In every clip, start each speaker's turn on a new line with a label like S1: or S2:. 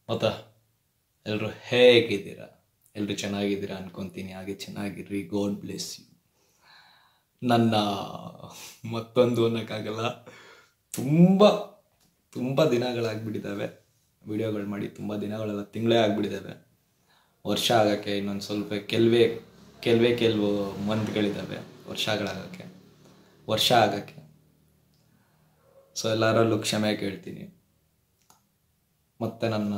S1: ಮತ್ತು ಎಲ್ಲರೂ ಹೇಗಿದ್ದೀರಾ? ಎಲ್ಲರೂ ಚೆನ್ನಾಗಿದ್ದೀರಾ ಅನ್ಕೊತೀನಿ. ಹಾಗೆ ಚೆನ್ನಾಗಿರ್ರಿ. God bless you. ನನ್ನ ಮತ್ತೊಂದು ಅನ್ನೋಕ್ಕಾಗಲ್ಲ, ತುಂಬ ತುಂಬ ದಿನಗಳಾಗ್ಬಿಟ್ಟಿದ್ದಾವೆ ವಿಡಿಯೋಗಳು ಮಾಡಿ. ತುಂಬ ದಿನಗಳೆಲ್ಲ ತಿಂಗಳೇ ಆಗಿಬಿಟ್ಟಿದ್ದಾವೆ. ವರ್ಷ ಆಗೋಕ್ಕೆ ಇನ್ನೊಂದು ಸ್ವಲ್ಪ ಕೆಲವು ಮಂತ್ಗಳಿದ್ದಾವೆ ವರ್ಷ ಆಗೋಕ್ಕೆ. ಸೊ ಎಲ್ಲರಲ್ಲೂ ಕ್ಷಮೆ ಕೇಳ್ತೀನಿ. ಮತ್ತು ನನ್ನ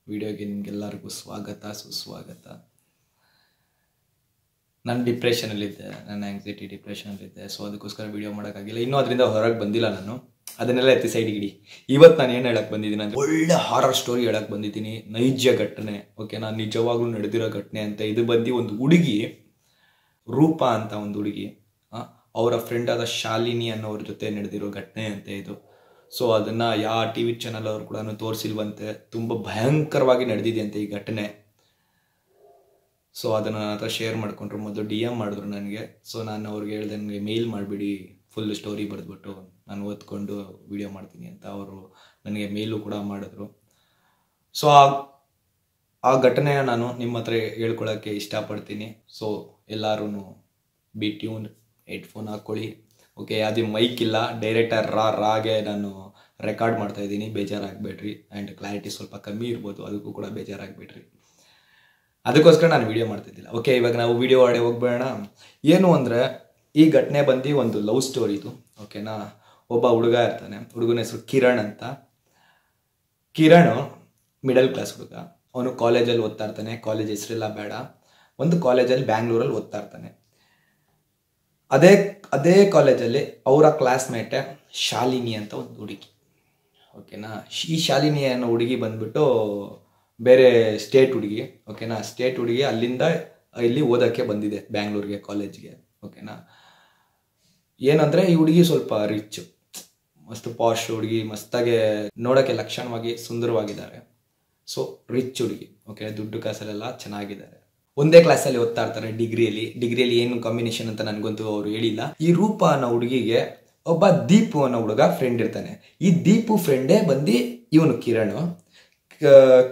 S1: ವಿಡಿಯೋಗೆ ನಿಮಗೆಲ್ಲರಿಗೂ ಸುಸ್ವಾಗತ. ನಾನು ಡಿಪ್ರೆಷನಲ್ಲಿದ್ದೆ, ನನ್ನ ಆ್ಯಂಗ್ಸೈಟಿ ಡಿಪ್ರೆಷನಲ್ಲಿದ್ದೆ. ಸೊ ಅದಕ್ಕೋಸ್ಕರ ವೀಡಿಯೋ ಮಾಡೋಕ್ಕಾಗಿಲ್ಲ. ಇನ್ನೂ ಅದರಿಂದ ಹೊರಗೆ ಬಂದಿಲ್ಲ ನಾನು. ಅದನ್ನೆಲ್ಲ ಎತ್ತಿ ಸೈಡಿಗೆ ಇಡಿ. ಇವತ್ತು ನಾನು ಏನು ಹೇಳಕ್ಕೆ ಬಂದಿದ್ದೀನಿ ಅಂದರೆ, ಒಳ್ಳೆ ಹಾರರ್ ಸ್ಟೋರಿ ಹೇಳಕ್ಕೆ ಬಂದಿದ್ದೀನಿ. ನೈಜ ಘಟನೆ, ಓಕೆ, ನಾನು ನಿಜವಾಗ್ಲೂ ನಡೆದಿರೋ ಘಟನೆ ಅಂತ. ಇದು ಬಂದು ಒಂದು ಹುಡುಗಿ, ರೂಪ ಅಂತ ಒಂದು ಹುಡುಗಿ, ಅವರ ಫ್ರೆಂಡ್ ಆದ ಶಾಲಿನಿ ಅನ್ನೋರ ಜೊತೆ ನಡೆದಿರೋ ಘಟನೆ ಅಂತ ಇದು. ಸೊ ಅದನ್ನು ಯಾವ ಟಿ ವಿ ಚಾನಲ್ ಅವರು ಕೂಡ ತೋರಿಸಿಲ್ವಂತೆ. ತುಂಬ ಭಯಂಕರವಾಗಿ ನಡೆದಿದೆಯಂತೆ ಈ ಘಟನೆ. ಸೊ ಅದನ್ನು ನನ್ನ ಹತ್ರ ಶೇರ್ ಮಾಡಿಕೊಂಡ್ರು. ಮೊದಲು DM ಮಾಡಿದ್ರು ನನಗೆ. ಸೊ ನಾನು ಅವ್ರಿಗೆ ಹೇಳಿದೆ, ನನಗೆ ಮೇಲ್ ಮಾಡಿಬಿಡಿ, ಫುಲ್ ಸ್ಟೋರಿ ಬರೆದ್ಬಿಟ್ಟು ನಾನು ಓದ್ಕೊಂಡು ವಿಡಿಯೋ ಮಾಡ್ತೀನಿ ಅಂತ. ಅವರು ನನಗೆ ಮೇಲೂ ಕೂಡ ಮಾಡಿದ್ರು. ಸೊ ಆ ಘಟನೆಯ ನಾನು ನಿಮ್ಮ ಹತ್ರ ಹೇಳ್ಕೊಳ್ಳೋಕ್ಕೆ ಇಷ್ಟಪಡ್ತೀನಿ. ಸೊ ಎಲ್ಲರೂ ಬಿ ಟ್ಯೂನ್, ಹೆಡ್ಫೋನ್ ಹಾಕ್ಕೊಳ್ಳಿ. ಓಕೆ, ಯಾವುದೇ ಮೈಕ್ ಇಲ್ಲ, ಡೈರೆಕ್ಟಾಗಿ ರಾಗೆ ನಾನು ರೆಕಾರ್ಡ್ ಮಾಡ್ತಾಯಿದ್ದೀನಿ, ಬೇಜಾರಾಗಬೇಡ್ರಿ. ಆ್ಯಂಡ್ ಕ್ಲಾರಿಟಿ ಸ್ವಲ್ಪ ಕಮ್ಮಿ ಇರ್ಬೋದು, ಅದಕ್ಕೂ ಕೂಡ ಬೇಜಾರಾಗಬೇಡ್ರಿ. ಅದಕ್ಕೋಸ್ಕರ ನಾನು ವೀಡಿಯೋ ಮಾಡ್ತಿದ್ದಿಲ್ಲ. ಓಕೆ, ಇವಾಗ ನಾವು ವೀಡಿಯೋ ಆಡಿ ಹೋಗ್ಬೇಡ. ಏನು ಅಂದರೆ, ಈ ಘಟನೆ ಬಂದು ಒಂದು ಲವ್ ಸ್ಟೋರಿ ಇದು. ಓಕೆನಾ, ಒಬ್ಬ ಹುಡುಗ ಇರ್ತಾನೆ, ಹುಡುಗನ ಹೆಸರು ಕಿರಣ್ ಅಂತ. ಕಿರಣ್ ಮಿಡಲ್ ಕ್ಲಾಸ್ ಹುಡುಗ. ಅವನು ಕಾಲೇಜಲ್ಲಿ ಓದ್ತಾ ಇರ್ತಾನೆ. ಕಾಲೇಜ್ ಹೆಸರೆಲ್ಲ ಬೇಡ, ಒಂದು ಕಾಲೇಜಲ್ಲಿ ಬ್ಯಾಂಗ್ಳೂರಲ್ಲಿ ಓದ್ತಾ ಇರ್ತಾನೆ. ಅದೇ ಕಾಲೇಜಲ್ಲಿ ಅವರ ಕ್ಲಾಸ್ಮೇಟೆ ಶಾಲಿನಿ ಅಂತ ಒಂದು ಹುಡುಗಿ. ಓಕೆನಾ, ಈ ಶಾಲಿನಿ ಅನ್ನೋ ಹುಡುಗಿ ಬಂದ್ಬಿಟ್ಟು ಬೇರೆ ಸ್ಟೇಟ್ ಹುಡುಗಿ. ಓಕೆನಾ, ಸ್ಟೇಟ್ ಹುಡುಗಿ ಅಲ್ಲಿಂದ ಇಲ್ಲಿ ಓದೋಕ್ಕೆ ಬಂದಿದೆ ಬ್ಯಾಂಗ್ಳೂರಿಗೆ, ಕಾಲೇಜ್ಗೆ. ಓಕೆನಾ, ಏನಂದರೆ ಈ ಹುಡುಗಿ ಸ್ವಲ್ಪ ರಿಚ್, ಮಸ್ತ್ ಪಾಶ್ ಹುಡುಗಿ, ಮಸ್ತಾಗೆ ನೋಡೋಕ್ಕೆ ಲಕ್ಷಣವಾಗಿ ಸುಂದರವಾಗಿದ್ದಾರೆ. ಸೊ ರಿಚ್ ಹುಡುಗಿ. ಓಕೆ, ದುಡ್ಡು ಕಾಸಲ್ಲೆಲ್ಲ ಚೆನ್ನಾಗಿದ್ದಾರೆ. ಒಂದೇ ಕ್ಲಾಸಲ್ಲಿ ಓದ್ತಾ ಇರ್ತಾರೆ. ಡಿಗ್ರಿಯಲ್ಲಿ ಏನು ಕಾಂಬಿನೇಷನ್ ಅಂತ ನನಗಂತೂ ಅವರು ಹೇಳಿಲ್ಲ. ಈ ರೂಪ ಅನ್ನೋ ಹುಡುಗಿಗೆ ಒಬ್ಬ ದೀಪು ಅನ್ನೋ ಹುಡುಗ ಫ್ರೆಂಡ್ ಇರ್ತಾನೆ. ಈ ದೀಪು ಫ್ರೆಂಡೇ ಬಂದು ಇವನು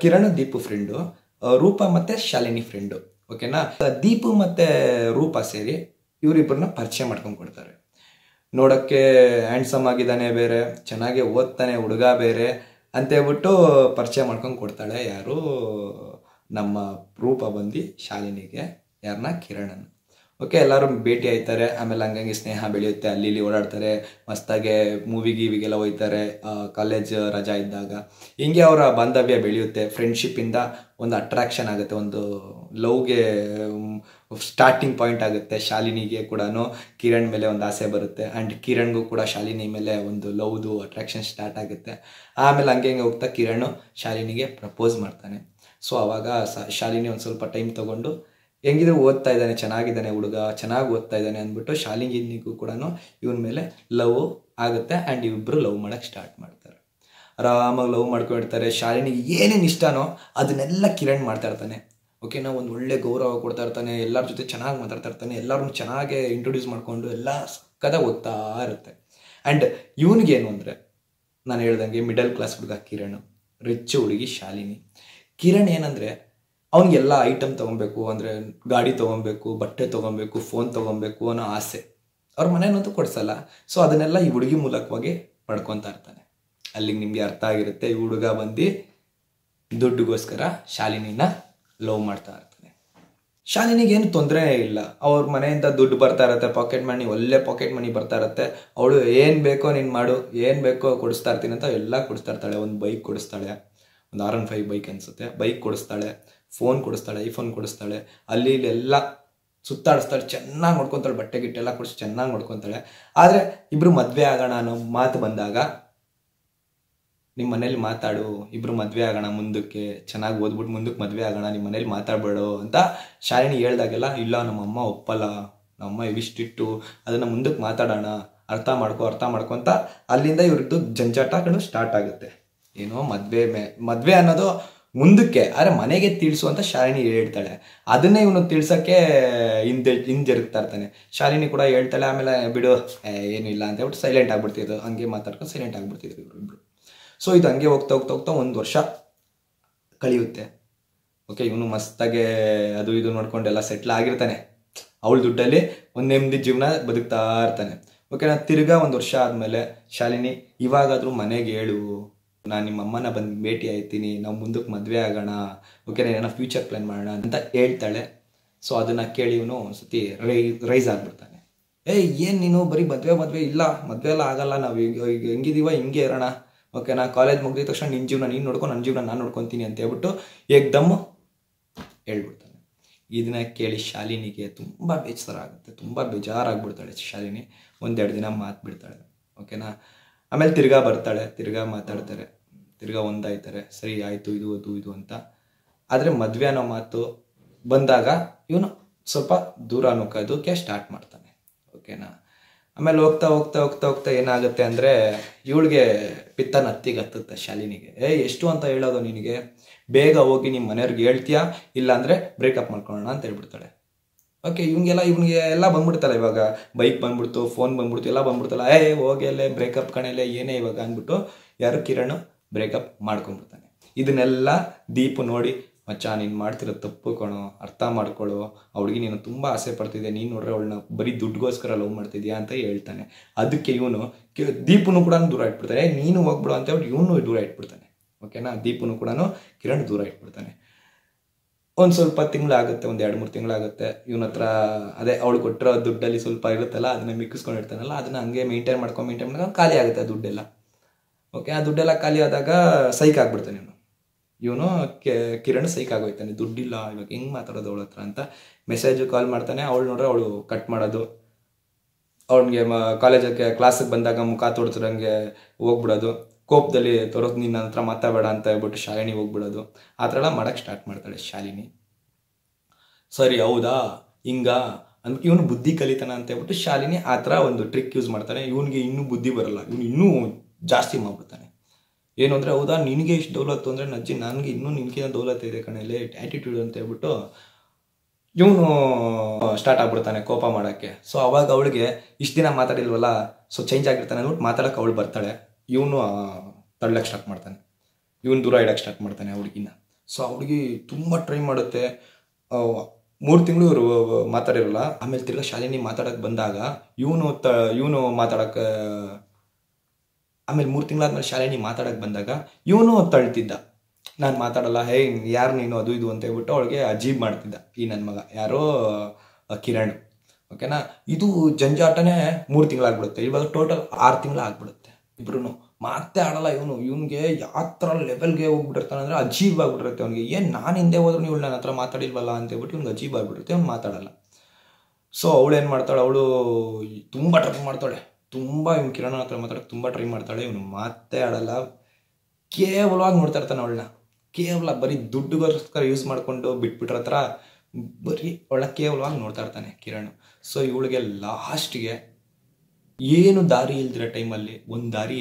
S1: ಕಿರಣ್ ದೀಪು ಫ್ರೆಂಡು, ರೂಪ ಮತ್ತು ಶಾಲಿನಿ ಫ್ರೆಂಡು. ಓಕೆನಾ, ದೀಪು ಮತ್ತು ರೂಪ ಸೇರಿ ಇವರಿಬ್ಬರನ್ನ ಪರಿಚಯ ಮಾಡ್ಕೊಂಡು ಕೊಡ್ತಾರೆ. ನೋಡೋಕ್ಕೆ ಹ್ಯಾಂಡ್ಸಮ್ ಆಗಿದ್ದಾನೆ, ಬೇರೆ ಚೆನ್ನಾಗಿ ಓದ್ತಾನೆ ಹುಡುಗ ಬೇರೆ ಅಂತೇಳ್ಬಿಟ್ಟು ಪರಿಚಯ ಮಾಡ್ಕೊಂಡು ಕೊಡ್ತಾಳೆ. ಯಾರು? ನಮ್ಮ ರೂಪ ಬಂದು ಶಾಲಿನಿಗೆ. ಯಾರನ್ನ? ಕಿರಣನ್. ಓಕೆ, ಎಲ್ಲರೂ ಭೇಟಿ ಆಯ್ತಾರೆ. ಆಮೇಲೆ ಹಂಗಂಗೆ ಸ್ನೇಹ ಬೆಳೆಯುತ್ತೆ. ಅಲ್ಲಿ ಓಡಾಡ್ತಾರೆ, ಮಸ್ತಾಗೆ ಮೂವಿಗೆಲ್ಲ ಹೋಗ್ತಾರೆ ಕಾಲೇಜ್ ರಜಾ ಇದ್ದಾಗ. ಹಿಂಗೆ ಅವರ ಬಾಂಧವ್ಯ ಬೆಳೆಯುತ್ತೆ. ಫ್ರೆಂಡ್ಶಿಪ್ಪಿಂದ ಒಂದು ಅಟ್ರಾಕ್ಷನ್ ಆಗುತ್ತೆ, ಒಂದು ಲವ್ಗೆ ಸ್ಟಾರ್ಟಿಂಗ್ ಪಾಯಿಂಟ್ ಆಗುತ್ತೆ. ಶಾಲಿನಿಗೆ ಕೂಡ ಕಿರಣ್ ಮೇಲೆ ಒಂದು ಆಸೆ ಬರುತ್ತೆ. ಆ್ಯಂಡ್ ಕಿರಣ್ಗೂ ಕೂಡ ಶಾಲಿನಿ ಮೇಲೆ ಒಂದು ಲವ್ದು ಅಟ್ರಾಕ್ಷನ್ ಸ್ಟಾರ್ಟ್ ಆಗುತ್ತೆ. ಆಮೇಲೆ ಹಂಗೆ ಹೋಗ್ತಾ ಕಿರಣ್ ಶಾಲಿನಿಗೆ ಪ್ರಪೋಸ್ ಮಾಡ್ತಾನೆ. ಸೊ ಆವಾಗ ಶಾಲಿನಿ ಒಂದು ಸ್ವಲ್ಪ ಟೈಮ್ ತೊಗೊಂಡು, ಹೆಂಗಿದ್ರು ಓದ್ತಾ ಇದ್ದಾನೆ, ಚೆನ್ನಾಗಿದ್ದಾನೆ ಹುಡುಗ, ಚೆನ್ನಾಗಿ ಓದ್ತಾ ಇದ್ದಾನೆ ಅಂದ್ಬಿಟ್ಟು ಶಾಲಿನಿಗೂ ಕೂಡ ಇವನ ಮೇಲೆ ಲವ್ ಆಗುತ್ತೆ. ಆ್ಯಂಡ್ ಇಬ್ಬರು ಲವ್ ಮಾಡೋಕ್ಕೆ ಸ್ಟಾರ್ಟ್ ಮಾಡ್ತಾರೆ. ಆರಾಮಾಗಿ ಲವ್ ಮಾಡ್ಕೊಂಡಿರ್ತಾರೆ. ಶಾಲಿನಿಗೆ ಏನೇನು ಇಷ್ಟನೋ ಅದನ್ನೆಲ್ಲ ಕಿರಣ್ ಮಾಡ್ತಾ ಇರ್ತಾನೆ. ಓಕೆನಾ, ಒಂದು ಒಳ್ಳೆ ಗೌರವ ಕೊಡ್ತಾ ಇರ್ತಾನೆ, ಎಲ್ಲರ ಜೊತೆ ಚೆನ್ನಾಗಿ ಮಾತಾಡ್ತಾ ಇರ್ತಾನೆ, ಎಲ್ಲರನ್ನೂ ಚೆನ್ನಾಗೇ ಇಂಟ್ರೊಡ್ಯೂಸ್ ಮಾಡಿಕೊಂಡು ಎಲ್ಲ ಸಕ್ಕದಾಗಿ ಓದ್ತಾ ಇರುತ್ತೆ. ಆ್ಯಂಡ್ ಇವನಿಗೇನು ಅಂದರೆ, ನಾನು ಹೇಳ್ದಂಗೆ ಮಿಡಲ್ ಕ್ಲಾಸ್ ಹುಡುಗ ಕಿರಣ್, ರಿಚ್ ಹುಡುಗಿ ಶಾಲಿನಿ. ಕಿರಣ್ ಏನಂದರೆ, ಅವ್ನಿಗೆಲ್ಲ ಐಟಮ್ ತೊಗೊಬೇಕು, ಅಂದರೆ ಗಾಡಿ ತೊಗೊಬೇಕು, ಬಟ್ಟೆ ತೊಗೊಬೇಕು, ಫೋನ್ ತೊಗೊಬೇಕು ಅನ್ನೋ ಆಸೆ. ಅವ್ರ ಮನೇನಂತೂ ಕೊಡಿಸಲ್ಲ. ಸೊ ಅದನ್ನೆಲ್ಲ ಈ ಹುಡುಗಿ ಮೂಲಕವಾಗಿ ಪಡ್ಕೊತಾ ಇರ್ತಾನೆ. ಅಲ್ಲಿಗೆ ನಿಮಗೆ ಅರ್ಥ ಆಗಿರುತ್ತೆ, ಈ ಹುಡುಗ ಬಂದು ದುಡ್ಡಿಗೋಸ್ಕರ ಶಾಲಿನಿನ ಲವ್ ಮಾಡ್ತಾ ಇರ್ತಾನೆ. ಶಾಲಿನಿಗೇನು ತೊಂದರೆ ಇಲ್ಲ. ಅವ್ರ ಮನೆಯಿಂದ ದುಡ್ಡು ಬರ್ತಾ ಇರುತ್ತೆ, ಪಾಕೆಟ್ ಮನಿ, ಒಳ್ಳೆ ಪಾಕೆಟ್ ಮನಿ ಬರ್ತಾ ಇರುತ್ತೆ. ಅವಳು ಏನು ಬೇಕೋ ನೀನು ಮಾಡು, ಏನು ಬೇಕೋ ಕೊಡಿಸ್ತಾ ಇರ್ತೀನಿ ಅಂತ ಎಲ್ಲ ಕೊಡಿಸ್ತಾ ಇರ್ತಾಳೆ. ಒಂದು ಬೈಕ್ ಕೊಡಿಸ್ತಾಳೆ, ಒಂದು R15 ಬೈಕ್ ಅನಿಸುತ್ತೆ, ಬೈಕ್ ಕೊಡಿಸ್ತಾಳೆ, ಫೋನ್ ಕೊಡಿಸ್ತಾಳೆ, ಐಫೋನ್ ಕೊಡಿಸ್ತಾಳೆ, ಅಲ್ಲಿ ಎಲ್ಲ ಸುತ್ತಾಡಿಸ್ತಾಳೆ, ಚೆನ್ನಾಗಿ ನೋಡ್ಕೊತಾಳೆ, ಬಟ್ಟೆ ಗಿಟ್ಟೆಲ್ಲ ಕೊಡಿಸಿ ಚೆನ್ನಾಗಿ ನೋಡ್ಕೊತಾಳೆ. ಆದರೆ ಇಬ್ಬರು ಮದುವೆ ಆಗೋಣ ಅನ್ನೋ ಮಾತು ಬಂದಾಗ, ನಿಮ್ಮ ಮನೇಲಿ ಮಾತಾಡು, ಇಬ್ಬರು ಮದುವೆ ಆಗೋಣ, ಮುಂದಕ್ಕೆ ಚೆನ್ನಾಗಿ ಓದ್ಬಿಟ್ಟು ಮುಂದಕ್ಕೆ ಮದುವೆ ಆಗೋಣ, ನಿಮ್ಮ ಮನೇಲಿ ಮಾತಾಡಬೇಡು ಅಂತ ಶಾಲಿನಿ ಹೇಳ್ದಾಗೆಲ್ಲ, ಇಲ್ಲ ನಮ್ಮಮ್ಮ ಒಪ್ಪಲ್ಲ, ನಮ್ಮಮ್ಮ ಇವಿಷ್ಟಿಟ್ಟು ಅದನ್ನು ಮುಂದಕ್ಕೆ ಮಾತಾಡೋಣ, ಅರ್ಥ ಮಾಡ್ಕೊ ಅಂತ ಅಲ್ಲಿಂದ ಇವ್ರದ್ದು ಜಂಜಾಟಗಳು ಸ್ಟಾರ್ಟ್ ಆಗುತ್ತೆ. ಏನೋ ಮದುವೆ ಅನ್ನೋದು ಮುಂದಕ್ಕೆ, ಆದರೆ ಮನೆಗೆ ತಿಳಿಸು ಅಂತ ಶಾಲಿನಿ ಹೇಳ್ತಾಳೆ. ಅದನ್ನೇ ಇವನು ತಿಳ್ಸೋಕ್ಕೆ ಹಿಂಜರುಗ್ತಾ ಇರ್ತಾನೆ. ಶಾಲಿನಿ ಕೂಡ ಹೇಳ್ತಾಳೆ. ಆಮೇಲೆ ಬಿಡು, ಏನೂ ಇಲ್ಲ ಅಂತ ಹೇಳ್ಬಿಟ್ಟು ಸೈಲೆಂಟ್ ಆಗ್ಬಿಡ್ತಿದ್ರು. ಹಂಗೆ ಮಾತಾಡ್ಕೊಂಡು ಸೈಲೆಂಟ್ ಆಗ್ಬಿಡ್ತಿದ್ರು ಇಬ್ಬರು. ಸೊ ಇದು ಹಂಗೆ ಹೋಗ್ತಾ ಒಂದು ವರ್ಷ ಕಳಿಯುತ್ತೆ. ಓಕೆ, ಇವನು ಮಸ್ತಾಗೆ ಅದು ಇದು ನೋಡ್ಕೊಂಡೆಲ್ಲ ಸೆಟ್ಲ್ ಆಗಿರ್ತಾನೆ. ಅವಳ ದುಡ್ಡಲ್ಲಿ ಒಂದು ನೆಮ್ಮದಿ ಜೀವನ ಬದುಕ್ತಾ ಇರ್ತಾನೆ. ಓಕೆ, ನಾನು ತಿರ್ಗಾ 1 ವರ್ಷ ಆದಮೇಲೆ ಶಾಲಿನಿ ಇವಾಗಾದರೂ ಮನೆಗೆ ಹೇಳು, ನಾನು ನಿಮ್ಮ ಅಮ್ಮನ ಬಂದು ಭೇಟಿ ಆಯ್ತೀನಿ, ನಾವು ಮುಂದಕ್ಕೆ ಮದುವೆ ಆಗೋಣ, ಓಕೆ ಏನೋ ಫ್ಯೂಚರ್ ಪ್ಲ್ಯಾನ್ ಮಾಡೋಣ ಅಂತ ಹೇಳ್ತಾಳೆ. ಸೊ ಅದನ್ನು ಕೇಳಿ ಇವನು ಒಂದ್ಸತಿ ರೈಸ್ ಆಗಿಬಿಡ್ತಾನೆ. ಏನು ನೀನು ಬರೀ ಮದುವೆ ಇಲ್ಲ, ಮದುವೆ ಎಲ್ಲ ಆಗಲ್ಲ, ನಾವು ಈಗ ಹೆಂಗಿದೀವ ಹಿಂಗೆ ಇರೋಣ, ಓಕೆ ನಾ ಕಾಲೇಜ್ ಮುಗಿದ ತಕ್ಷಣ ನಿನ್ನ ಜೀವನ ನೀನು ನೋಡ್ಕೊಂಡು ನನ್ನ ಜೀವನ ನಾನು ನೋಡ್ಕೊತೀನಿ ಅಂತ ಹೇಳ್ಬಿಟ್ಟು ಏಕ್ದಮ್ಮು ಹೇಳ್ಬಿಡ್ತಾನೆ. ಇದನ್ನ ಕೇಳಿ ಶಾಲಿನಿಗೆ ತುಂಬ ಬೇಸರ ಆಗುತ್ತೆ, ತುಂಬ ಬೇಜಾರಾಗ್ಬಿಡ್ತಾಳೆ ಶಾಲಿನಿ. 1-2 ದಿನ ಮಾತು ಬಿಡ್ತಾಳೆ. ಓಕೆನಾ, ಆಮೇಲೆ ತಿರ್ಗಾ ಬರ್ತಾಳೆ, ತಿರ್ಗಾ ಮಾತಾಡ್ತಾರೆ, ತಿರ್ಗಾ ಒಂದಾಯ್ತಾರೆ. ಸರಿ ಆಯಿತು ಇದು ಅದು ಇದು ಅಂತ. ಆದರೆ ಮದುವೆ ಅನ್ನೋ ಮಾತು ಬಂದಾಗ ಇವನು ಸ್ವಲ್ಪ ದೂರ ನುಗ್ಗೋದಕ್ಕೆ ಸ್ಟಾರ್ಟ್ ಮಾಡ್ತಾನೆ. ಓಕೆನಾ, ಆಮೇಲೆ ಹೋಗ್ತಾ ಹೋಗ್ತಾ ಹೋಗ್ತಾ ಹೋಗ್ತಾ ಏನಾಗುತ್ತೆ ಅಂದರೆ ಇವಳಿಗೆ ಪಿತ್ತ ನತ್ತಿಗೆ ಹತ್ತುತ್ತೆ ಶಾಲಿನಿಗೆ. ಎಷ್ಟು ಅಂತ ಹೇಳೋದು ನಿನಗೆ, ಬೇಗ ಹೋಗಿ ನಿಮ್ಮ ಮನೆಯವ್ರಿಗೆ ಹೇಳ್ತೀಯಾ, ಇಲ್ಲಾಂದರೆ ಬ್ರೇಕಪ್ ಮಾಡ್ಕೊಳ್ಳೋಣ ಅಂತ ಹೇಳ್ಬಿಡ್ತಾಳೆ. ಓಕೆ, ಇವನಿಗೆ ಎಲ್ಲ ಬಂದ್ಬಿಡ್ತಲ್ಲ, ಇವಾಗ ಬೈಕ್ ಬಂದ್ಬಿಡ್ತು, ಫೋನ್ ಬಂದ್ಬಿಡ್ತು, ಎಲ್ಲ ಬಂದ್ಬಿಡ್ತಲ್ಲ. ಹೋಗಿ ಅಲ್ಲೇ ಬ್ರೇಕಪ್ ಕಣೆಲ್ಲೇ ಏನೇ ಇವಾಗ ಅಂದ್ಬಿಟ್ಟು ಯಾರು ಕಿರಣ್ ಬ್ರೇಕಪ್ ಮಾಡ್ಕೊಂಡ್ಬಿಡ್ತಾನೆ. ಇದನ್ನೆಲ್ಲ ದೀಪು ನೋಡಿ, ಮಚ್ಚ ನೀನು ಮಾಡ್ತಿರೋ ತಪ್ಪು ಕಣೋ, ಅರ್ಥ ಮಾಡ್ಕೊಳ್ಳೋ, ಅವಳಿಗೆ ನೀನು ತುಂಬ ಆಸೆ ಪಡ್ತಿದ್ದೆ, ನೀನು ನೋಡ್ರೆ ಅವಳನ್ನ ಬರೀ ದುಡ್ಡುಗೋಸ್ಕರ ಲವ್ ಮಾಡ್ತಿದ್ಯಾ ಅಂತ ಹೇಳ್ತಾನೆ. ಅದಕ್ಕೆ ಇವನು ದೀಪನು ಕೂಡ ದೂರ ಇಟ್ಬಿಡ್ತಾನೆ. ನೀನು ಹೋಗ್ಬಿಡು ಅಂತ ಹೇಳ್ಬಿಟ್ಟು ಇವನು ದೂರ ಇಟ್ಬಿಡ್ತಾನೆ. ಓಕೆನಾ, ದೀಪನು ಕೂಡ ಕಿರಣ್ ದೂರ ಇಟ್ಬಿಡ್ತಾನೆ. ಒಂದು ಸ್ವಲ್ಪ ತಿಂಗಳಾಗುತ್ತೆ, 1-2-3 ತಿಂಗಳಾಗುತ್ತೆ. ಇವನ ಹತ್ರ ಅದೇ ಅವಳು ಕೊಟ್ಟಿರೋ ದುಡ್ಡಲ್ಲಿ ಸ್ವಲ್ಪ ಇರುತ್ತಲ್ಲ, ಅದನ್ನ ಮಿಕ್ಕಿಸ್ಕೊಂಡಿರ್ತಾನಲ್ಲ, ಅದನ್ನ ಹಂಗೆ ಮೇಂಟೈನ್ ಮಾಡ್ಕೊಂಡು ಖಾಲಿ ಆಗುತ್ತೆ ಆ ದುಡ್ಡೆಲ್ಲ. ಓಕೆ, ಆ ದುಡ್ಡೆಲ್ಲ ಖಾಲಿ ಆದಾಗ ಸೈಕ್ ಆಗ್ಬಿಡ್ತಾನೆ ಇವನು ಕಿರಣ್ ಸೈಕ್ ಆಗೋಯ್ತಾನೆ. ದುಡ್ಡಿಲ್ಲ, ಇವಾಗ ಹೆಂಗೆ ಮಾತಾಡೋದು ಅವಳ ಹತ್ರ ಅಂತ ಮೆಸೇಜು ಕಾಲ್ ಮಾಡ್ತಾನೆ. ಅವಳು ನೋಡ್ರೆ ಅವಳು ಕಟ್ ಮಾಡೋದು, ಅವನಿಗೆ ಕಾಲೇಜಕ್ಕೆ ಕ್ಲಾಸಿಗೆ ಬಂದಾಗ ಮುಖ ತೋರಿಸಿದಂಗೆ ಹೋಗ್ಬಿಡೋದು, ಕೋಪದಲ್ಲಿ ತೋರಿಸ್ ನಿನ್ನ ಹತ್ರ ಮಾತಾಡಬೇಡ ಅಂತ ಹೇಳ್ಬಿಟ್ಟು ಶಾಲಿನಿ ಹೋಗ್ಬಿಡೋದು. ಆ ಥರ ಎಲ್ಲ ಮಾಡೋಕ್ಕೆ ಸ್ಟಾರ್ಟ್ ಮಾಡ್ತಾಳೆ ಶಾಲಿನಿ. ಸರಿ ಹೌದಾ ಹಿಂಗ ಅಂದ್ಬಿಟ್ಟು ಇವನು ಬುದ್ಧಿ ಕಲಿತಾನ ಅಂತ ಹೇಳ್ಬಿಟ್ಟು ಶಾಲಿನಿ ಆ ಥರ ಒಂದು ಟ್ರಿಕ್ ಯೂಸ್ ಮಾಡ್ತಾನೆ. ಇವನಿಗೆ ಇನ್ನೂ ಬುದ್ಧಿ ಬರಲ್ಲ, ಇವನು ಇನ್ನೂ ಜಾಸ್ತಿ ಮಾಡ್ಬಿಡ್ತಾನೆ. ಏನು ಅಂದರೆ, ಹೌದಾ ನಿನಗೆ ಇಷ್ಟು ದೌಲತ್ತು ಅಂದರೆ ನಜ್ಜಿ ನನಗೆ ಇನ್ನೂ ನಿನಗಿನ ದೌಲತ್ತು ಇದೆ ಕಣಲ್ಲಿ, ಆ್ಯಟಿಟ್ಯೂಡ್ ಅಂತ ಹೇಳ್ಬಿಟ್ಟು ಇವನು ಸ್ಟಾರ್ಟ್ ಆಗ್ಬಿಡ್ತಾನೆ ಕೋಪ ಮಾಡೋಕ್ಕೆ. ಸೊ ಅವಾಗ ಅವಳಿಗೆ ಇಷ್ಟು ದಿನ ಮಾತಾಡಿಲ್ವಲ್ಲ, ಸೊ ಚೇಂಜ್ ಆಗಿರ್ತಾನೆ ಅಂದ್ಬಿಟ್ಟು ಮಾತಾಡೋಕೆ ಅವಳು ಬರ್ತಾಳೆ. ಇವನು ತಳ್ಳಕ್ಕೆ ಸ್ಟಾರ್ಟ್ ಮಾಡ್ತಾನೆ, ಇವನು ದೂರ ಇಡೋಕ್ಕೆ ಸ್ಟಾರ್ಟ್ ಮಾಡ್ತಾನೆ ಆ ಹುಡುಗಿನ. ಸೊ ಆ ಹುಡುಗಿ ತುಂಬ ಟ್ರೈ ಮಾಡುತ್ತೆ. 3 ತಿಂಗಳು ಇವರು ಮಾತಾಡಿರಲ್ಲ. ಆಮೇಲೆ ತಿರ್ಗಾ ಶಾಲಿನಿ ಮಾತಾಡೋಕ್ಕೆ ಬಂದಾಗ ಇವನು ಮಾತಾಡೋಕ್ಕೆ, ಆಮೇಲೆ 3 ತಿಂಗಳಾದ್ಮೇಲೆ ಶಾಲಿನಿ ಮಾತಾಡೋಕ್ಕೆ ಬಂದಾಗ ಇವನು ತಳ್ತಿದ್ದ, ನಾನು ಮಾತಾಡಲ್ಲ, ಯಾರು ನೀನು ಅದು ಇದು ಅಂತ ಹೇಳ್ಬಿಟ್ಟು ಅವಳಿಗೆ ಅಜೀಬ್ ಮಾಡ್ತಿದ್ದ ಈ ನನ್ನ ಮಗ, ಯಾರೋ ಕಿರಣ್. ಓಕೆನಾ, ಇದು ಜಂಜಾಟನೇ 3 ತಿಂಗಳಾಗ್ಬಿಡುತ್ತೆ. ಇವಾಗ ಟೋಟಲ್ 6 ತಿಂಗಳು ಆಗ್ಬಿಡುತ್ತೆ. ಇಬ್ರು ಮಾತೇ ಆಡಲ್ಲ. ಇವನಿಗೆ ಯಾವ ಥರ ಲೆವೆಲ್ಗೆ ಹೋಗ್ಬಿಟ್ಟಿರ್ತಾನೆ ಅಂದರೆ ಅಜೀಬ್ ಆಗ್ಬಿಟ್ಟಿರುತ್ತೆ ಅವನಿಗೆ. ಏನು ನಾನು ಹಿಂದೆ ಹೋದ್ರು ನೀವು ನನ್ನ ಹತ್ರ ಮಾತಾಡಿಲ್ವಲ್ಲ ಅಂತ ಹೇಳ್ಬಿಟ್ಟು ಇವ್ನಿಗೆ ಅಜೀಬ್ ಆಗ್ಬಿಟ್ಟಿರುತ್ತೆ, ಅವ್ನು ಮಾತಾಡಲ್ಲ. ಸೊ ಅವಳು ಏನು ಮಾಡ್ತಾಳೆ, ಅವಳು ತುಂಬ ಟ್ರೈ ಮಾಡ್ತಾಳೆ, ತುಂಬ ಇವ್ನು ಕಿರಣ್ ಹತ್ರ ಮಾತಾಡೋಕ್ಕೆ ತುಂಬ ಟ್ರೈ ಮಾಡ್ತಾಳೆ. ಇವನು ಮಾತೇ ಆಡಲ್ಲ, ಕೇವಲವಾಗಿ ನೋಡ್ತಾ ಇರ್ತಾನೆ ಅವಳನ್ನ. ಕೇವಲ ಬರೀ ದುಡ್ಡುಗೋಸ್ಕರ ಯೂಸ್ ಮಾಡಿಕೊಂಡು ಬಿಟ್ಬಿಟ್ರ ಹತ್ರ ಬರೀ ಅವಳ ಕೇವಲವಾಗಿ ನೋಡ್ತಾ ಇರ್ತಾನೆ ಕಿರಣ್. ಸೊ ಇವಳಿಗೆ ಲಾಸ್ಟ್ಗೆ ಏನು ದಾರಿ ಇಲ್ದಿರೋ ಟೈಮಲ್ಲಿ ಒಂದು ದಾರಿ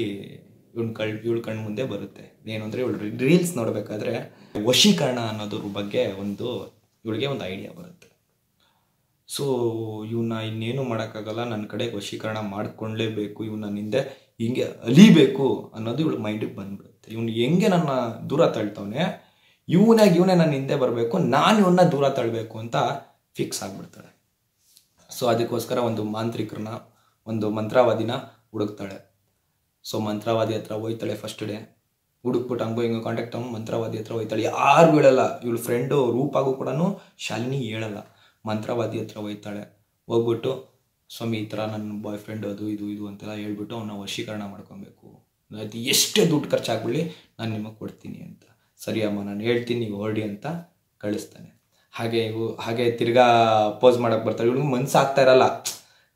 S1: ಇವಳು ಕಣ್ಣು ಮುಂದೆ ಬರುತ್ತೆ. ಏನು ಅಂದರೆ ಇವಳು ರೀಲ್ಸ್ ನೋಡಬೇಕಾದ್ರೆ ವಶೀಕರಣ ಅನ್ನೋದ್ರ ಬಗ್ಗೆ ಇವಳಿಗೆ ಒಂದು ಐಡಿಯಾ ಬರುತ್ತೆ. ಸೊ ಇವನ್ನ ಇನ್ನೇನು ಮಾಡೋಕ್ಕಾಗಲ್ಲ, ನನ್ನ ಕಡೆಗೆ ವಶೀಕರಣ ಮಾಡ್ಕೊಳ್ಳೇಬೇಕು, ಇವನ್ನ ನನ್ನಿಂದೆ ಹಿಂಗೆ ಅಲಿಬೇಕು ಅನ್ನೋದು ಇವಳು ಮೈಂಡಿಗೆ ಬಂದ್ಬಿಡುತ್ತೆ. ಇವನು ಹೆಂಗೆ ನನ್ನ ದೂರ ತಳ್ತವನೆ, ಇವನೇ ನನ್ನ ಹಿಂದೆ ಬರಬೇಕು, ನಾನು ಇವನ್ನ ದೂರ ತಳ್ಳಬೇಕು ಅಂತ ಫಿಕ್ಸ್ ಆಗಿಬಿಡ್ತಾಳೆ. ಸೊ ಅದಕ್ಕೋಸ್ಕರ ಒಂದು ಮಾಂತ್ರಿಕರನ್ನ, ಒಂದು ಮಂತ್ರವಾದಿನ ಹುಡುಕ್ತಾಳೆ. ಸೊ ಮಂತ್ರವಾದಿ ಹತ್ರ ಹೋಯ್ತಾಳೆ ಫಸ್ಟ್ ಡೇ. ಹುಡುಕ್ಬಿಟ್ಟು ಹಂಗೋ ಹಿಂಗೋ ಕಾಂಟ್ಯಾಕ್ಟ್ ತಗೊಂಡು ಮಂತ್ರವಾದಿ ಹತ್ರ ಹೋಯ್ತಾಳೆ. ಯಾರಿಗೂ ಹೇಳಲ್ಲ, ಇವಳು ಫ್ರೆಂಡು ರೂಪಾಗೂ ಕೂಡ ಶಾಲಿನಿ ಹೇಳಲ್ಲ. ಮಂತ್ರವಾದಿ ಹತ್ರ ಹೋಯ್ತಾಳೆ. ಹೋಗ್ಬಿಟ್ಟು, ಸ್ವಾಮಿ ಈ ಥರ ನನ್ನ ಬಾಯ್ ಫ್ರೆಂಡ್ ಅದು ಇದು ಅಂತೆಲ್ಲ ಹೇಳ್ಬಿಟ್ಟು ಅವನ್ನ ವಶೀಕರಣ ಮಾಡ್ಕೊಬೇಕು, ಅದು ಎಷ್ಟೇ ದುಡ್ಡು ಖರ್ಚಾಗ್ಬಿಡಲಿ ನಾನು ನಿಮಗೆ ಕೊಡ್ತೀನಿ ಅಂತ. ಸರಿ ಅಮ್ಮ ನಾನು ಹೇಳ್ತೀನಿ, ನೀವು ಹೊರಡಿ ಅಂತ ಕಳಿಸ್ತಾನೆ. ಹಾಗೆ ತಿರ್ಗಾ ಪೋಸ್ ಮಾಡೋಕ್ಕೆ ಬರ್ತಾಳೆ. ಇವಳಿಗೆ ಮನ್ಸು ಆಗ್ತಾ ಇರಲ್ಲ,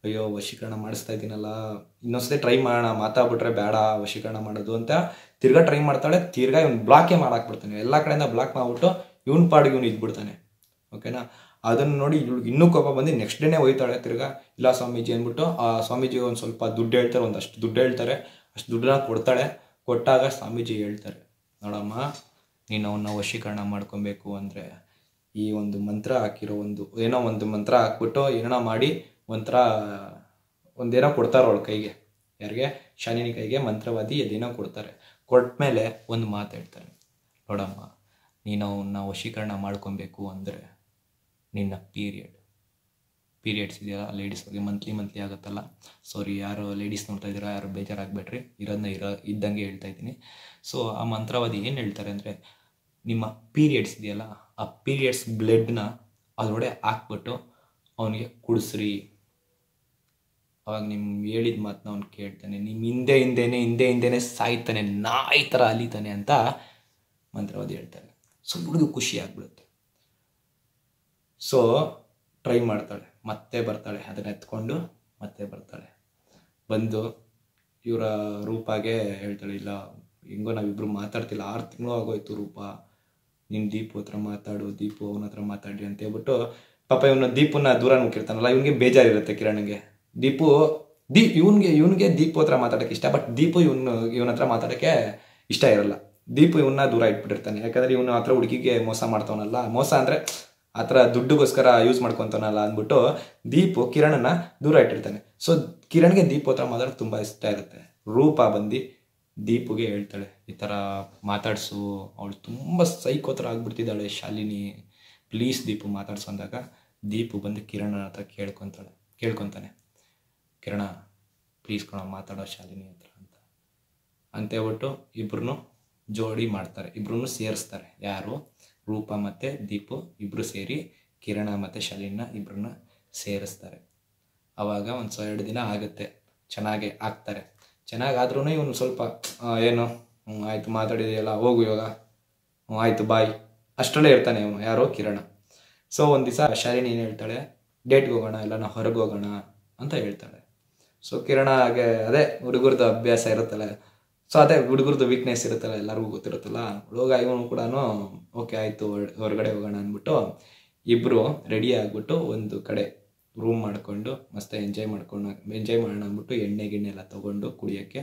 S1: ಅಯ್ಯೋ ವಶೀಕರಣ ಮಾಡಿಸ್ತಾ ಇದ್ದೀನಲ್ಲ, ಇನ್ನೊಂದ್ಸತಿ ಟ್ರೈ ಮಾಡೋಣ, ಮಾತಾಡ್ಬಿಟ್ರೆ ಬೇಡ ವಶೀಕರಣ ಮಾಡೋದು ಅಂತ ತಿರ್ಗಾ ಟ್ರೈ ಮಾಡ್ತಾಳೆ. ತಿರ್ಗಾ ಇವ್ನು ಬ್ಲಾಕೇ ಮಾಡಾಕ್ಬಿಡ್ತಾನೆ, ಎಲ್ಲ ಕಡೆಯಿಂದ ಬ್ಲಾಕ್ ಮಾಡಿಬಿಟ್ಟು ಇವನು ಪಾಡಿಗೆ ಇವನು ಇದ್ಬಿಡ್ತಾನೆ. ಓಕೆನಾ, ಅದನ್ನು ನೋಡಿ ಇವಳಿಗೆ ಇನ್ನೂ ಕೋಪ ಬಂದು ನೆಕ್ಸ್ಟ್ ಡೇನೇ ಹೋಯ್ತಾಳೆ ತಿರ್ಗಾ. ಇಲ್ಲ ಸ್ವಾಮೀಜಿ ಅಂದ್ಬಿಟ್ಟು ಆ ಸ್ವಾಮೀಜಿ ಒಂದು ಸ್ವಲ್ಪ ದುಡ್ಡು ಹೇಳ್ತಾರೆ, ಒಂದಷ್ಟು ದುಡ್ಡು ಹೇಳ್ತಾರೆ. ಅಷ್ಟು ದುಡ್ಡನ್ನ ಕೊಡ್ತಾಳೆ. ಕೊಟ್ಟಾಗ ಸ್ವಾಮೀಜಿ ಹೇಳ್ತಾರೆ, ನೋಡಮ್ಮ ನೀನು ಅವನ್ನ ವಶೀಕರಣ ಮಾಡ್ಕೊಬೇಕು ಅಂದರೆ ಈ ಒಂದು ಮಂತ್ರ ಹಾಕಿರೋ ಒಂದು ಮಂತ್ರ ಹಾಕ್ಬಿಟ್ಟು ಏನೋ ಮಾಡಿ ಒಂದೇನೋ ಕೊಡ್ತಾರೆ ಅವಳ ಕೈಗೆ, ಯಾರಿಗೆ, ಶಾಲಿನಿ ಕೈಗೆ ಮಂತ್ರವಾದಿ ಅದೇನೋ ಕೊಡ್ತಾರೆ. ಕೊಟ್ಟ ಮೇಲೆ ಒಂದು ಮಾತು ಹೇಳ್ತಾರೆ, ನೋಡಮ್ಮ ನೀನು ಅವನ್ನ ವಶೀಕರಣ ಮಾಡ್ಕೊಬೇಕು ಅಂದರೆ ನಿನ್ನ ಪೀರಿಯಡ್ಸ್ ಇದೆಯಲ್ಲ ಲೇಡೀಸ್ಗೆ ಮಂತ್ಲಿ ಆಗುತ್ತಲ್ಲ, ಸಾರಿ ಯಾರು ಲೇಡೀಸ್ ನೋಡ್ತಾ ಇದ್ದೀರಾ ಯಾರು ಬೇಜಾರಾಗಬೇಡ್ರಿ, ಇದ್ದಂಗೆ ಹೇಳ್ತಾ ಇದ್ದೀನಿ. ಸೊ ಆ ಮಂತ್ರವಾದಿ ಏನು ಹೇಳ್ತಾರೆ ಅಂದರೆ, ನಿಮ್ಮ ಪೀರಿಯಡ್ಸ್ ಇದೆಯಲ್ಲ ಆ ಪೀರಿಯಡ್ಸ್ ಬ್ಲಡ್ನ ಅದರೊಳಗೆ ಹಾಕ್ಬಿಟ್ಟು ಅವನಿಗೆ ಕುಡಿಸ್ರಿ. ಅವಾಗ ನಿಮ್ಮ ಹೇಳಿದ ಮಾತನ್ನ ಅವ್ನು ಕೇಳ್ತಾನೆ, ನಿಮ್ಮ ಹಿಂದೆನೇ ಸಾಯ್ತಾನೆ, ನಾಯಿ ಥರ ಅಲಿತಾನೆ ಅಂತ ಮಂತ್ರವಾದಿ ಹೇಳ್ತಾರೆ. ಸೊ ಹುಡುಗ ಖುಷಿ ಆಗ್ಬಿಡುತ್ತೆ. ಸೊ ಟ್ರೈ ಮಾಡ್ತಾಳೆ, ಮತ್ತೆ ಬರ್ತಾಳೆ, ಅದನ್ನ ಎತ್ಕೊಂಡು ಮತ್ತೆ ಬರ್ತಾಳೆ. ಬಂದು ಇವರ ರೂಪಾಗೆ ಹೇಳ್ತಾಳೆ, ಇಲ್ಲ ಹೆಂಗೋ ನಾವಿಬ್ರು ಮಾತಾಡ್ತಿಲ್ಲ, 6 ತಿಂಗಳು ಆಗೋಯ್ತು ರೂಪ, ನೀನು ದೀಪು ಹತ್ರ ಮಾತಾಡು, ದೀಪು ಅವನ ಹತ್ರ ಮಾತಾಡಿ ಅಂತ ಹೇಳ್ಬಿಟ್ಟು ಪಾಪ ಇವನು ದೀಪನ್ನ ದೂರ ನುಗ್ಗಿರ್ತಾನಲ್ಲ, ಇವನಿಗೆ ಬೇಜಾರಿರುತ್ತೆ ಕಿರಣ್ಗೆ. ಇವನಿಗೆ ದೀಪು ಹತ್ರ ಮಾತಾಡೋಕ್ಕೆ ಇಷ್ಟ, ಬಟ್ ದೀಪು ಇವನ ಹತ್ರ ಮಾತಾಡೋಕ್ಕೆ ಇಷ್ಟ ಇರಲ್ಲ. ದೀಪು ಇವನ್ನ ದೂರ ಇಟ್ಬಿಟ್ಟಿರ್ತಾನೆ, ಯಾಕಂದರೆ ಇವನು ಆ ಥರ ಹುಡುಗಿಗೆ ಮೋಸ ಮಾಡ್ತಾವನಲ್ಲ, ಮೋಸ ಅಂದರೆ ಆ ಥರ ದುಡ್ಡುಗೋಸ್ಕರ ಯೂಸ್ ಮಾಡ್ಕೊತಾನಲ್ಲ ಅಂದ್ಬಿಟ್ಟು ದೀಪು ಕಿರಣನ್ನ ದೂರ ಇಟ್ಟಿರ್ತಾನೆ. ಸೊ ಕಿರಣ್ಗೆ ದೀಪು ಹತ್ರ ಮಾತಾಡೋದು ತುಂಬ ಇಷ್ಟ ಇರುತ್ತೆ. ರೂಪ ಬಂದು ದೀಪುಗೆ ಹೇಳ್ತಾಳೆ, ಈ ಥರ ಮಾತಾಡಿಸು, ಅವಳು ತುಂಬ ಸೈಕೋ ಥರ ಆಗ್ಬಿಡ್ತಿದ್ದಾಳೆ ಶಾಲಿನಿ, ಪ್ಲೀಸ್ ದೀಪು ಮಾತಾಡ್ಸು ಅಂದಾಗ ದೀಪು ಬಂದು ಕಿರಣನ ಹತ್ರ ಕೇಳ್ಕೊತಾನೆ, ಕಿರಣ ಪ್ಲೀಸ್ ಕಣ ಮಾತಾಡೋ ಶಾಲಿನಿ ಹತ್ರ ಅಂತ ಹೇಳ್ಬಿಟ್ಟು ಇಬ್ರು ಜೋಡಿ ಮಾಡ್ತಾರೆ, ಇಬ್ರು ಸೇರಿಸ್ತಾರೆ. ಯಾರು? ರೂಪ ಮತ್ತು ದೀಪು ಇಬ್ಬರು ಸೇರಿ ಕಿರಣ ಮತ್ತು ಶಾಲಿನ ಇಬ್ಬರನ್ನ ಸೇರಿಸ್ತಾರೆ. ಆವಾಗ 1-2 ದಿನ ಆಗುತ್ತೆ, ಚೆನ್ನಾಗೇ ಆಗ್ತಾರೆ. ಚೆನ್ನಾಗಾದ್ರೂ ಇವನು ಸ್ವಲ್ಪ ಏನು ಆಯಿತು ಮಾತಾಡಿದೆಯಲ್ಲ, ಹೋಗು ಇವಾಗ, ಆಯಿತು ಬಾಯ್ ಅಷ್ಟರಲ್ಲೇ ಇರ್ತಾನೆ ಇವನು, ಯಾರೋ ಕಿರಣ. ಸೊ ಒಂದು ದಿವಸ ಶಾಲಿನಿ ಏನು ಹೇಳ್ತಾಳೆ, ಡೇಟ್ಗೆ ಹೋಗೋಣ, ಇಲ್ಲ ನಾವು ಹೊರಗೆ ಹೋಗೋಣ ಅಂತ ಹೇಳ್ತಾಳೆ. ಸೊ ಕಿರಣ ಹಾಗೆ ಅದೇ ಹುಡುಗರದ್ದು ಅಭ್ಯಾಸ ಇರುತ್ತಲ್ಲ, ಸೊ ಅದೇ ಹುಡುಗರದ್ದು ವೀಕ್ನೆಸ್ ಇರುತ್ತಲ್ಲ, ಎಲ್ಲರಿಗೂ ಗೊತ್ತಿರುತ್ತಲ್ಲ, ಹುಡುಗ ಇವನು ಕೂಡ ಓಕೆ ಆಯಿತು ಹೊರಗಡೆ ಹೋಗೋಣ ಅಂದ್ಬಿಟ್ಟು ಇಬ್ಬರು ರೆಡಿ ಆಗಿಬಿಟ್ಟು ಒಂದು ಕಡೆ ರೂಮ್ ಮಾಡಿಕೊಂಡು ಮಸ್ತ್ ಎಂಜಾಯ್ ಮಾಡೋಣ ಅಂದ್ಬಿಟ್ಟು ಗಿಣ್ಣೆ ಎಲ್ಲ ತೊಗೊಂಡು ಕುಡಿಯೋಕ್ಕೆ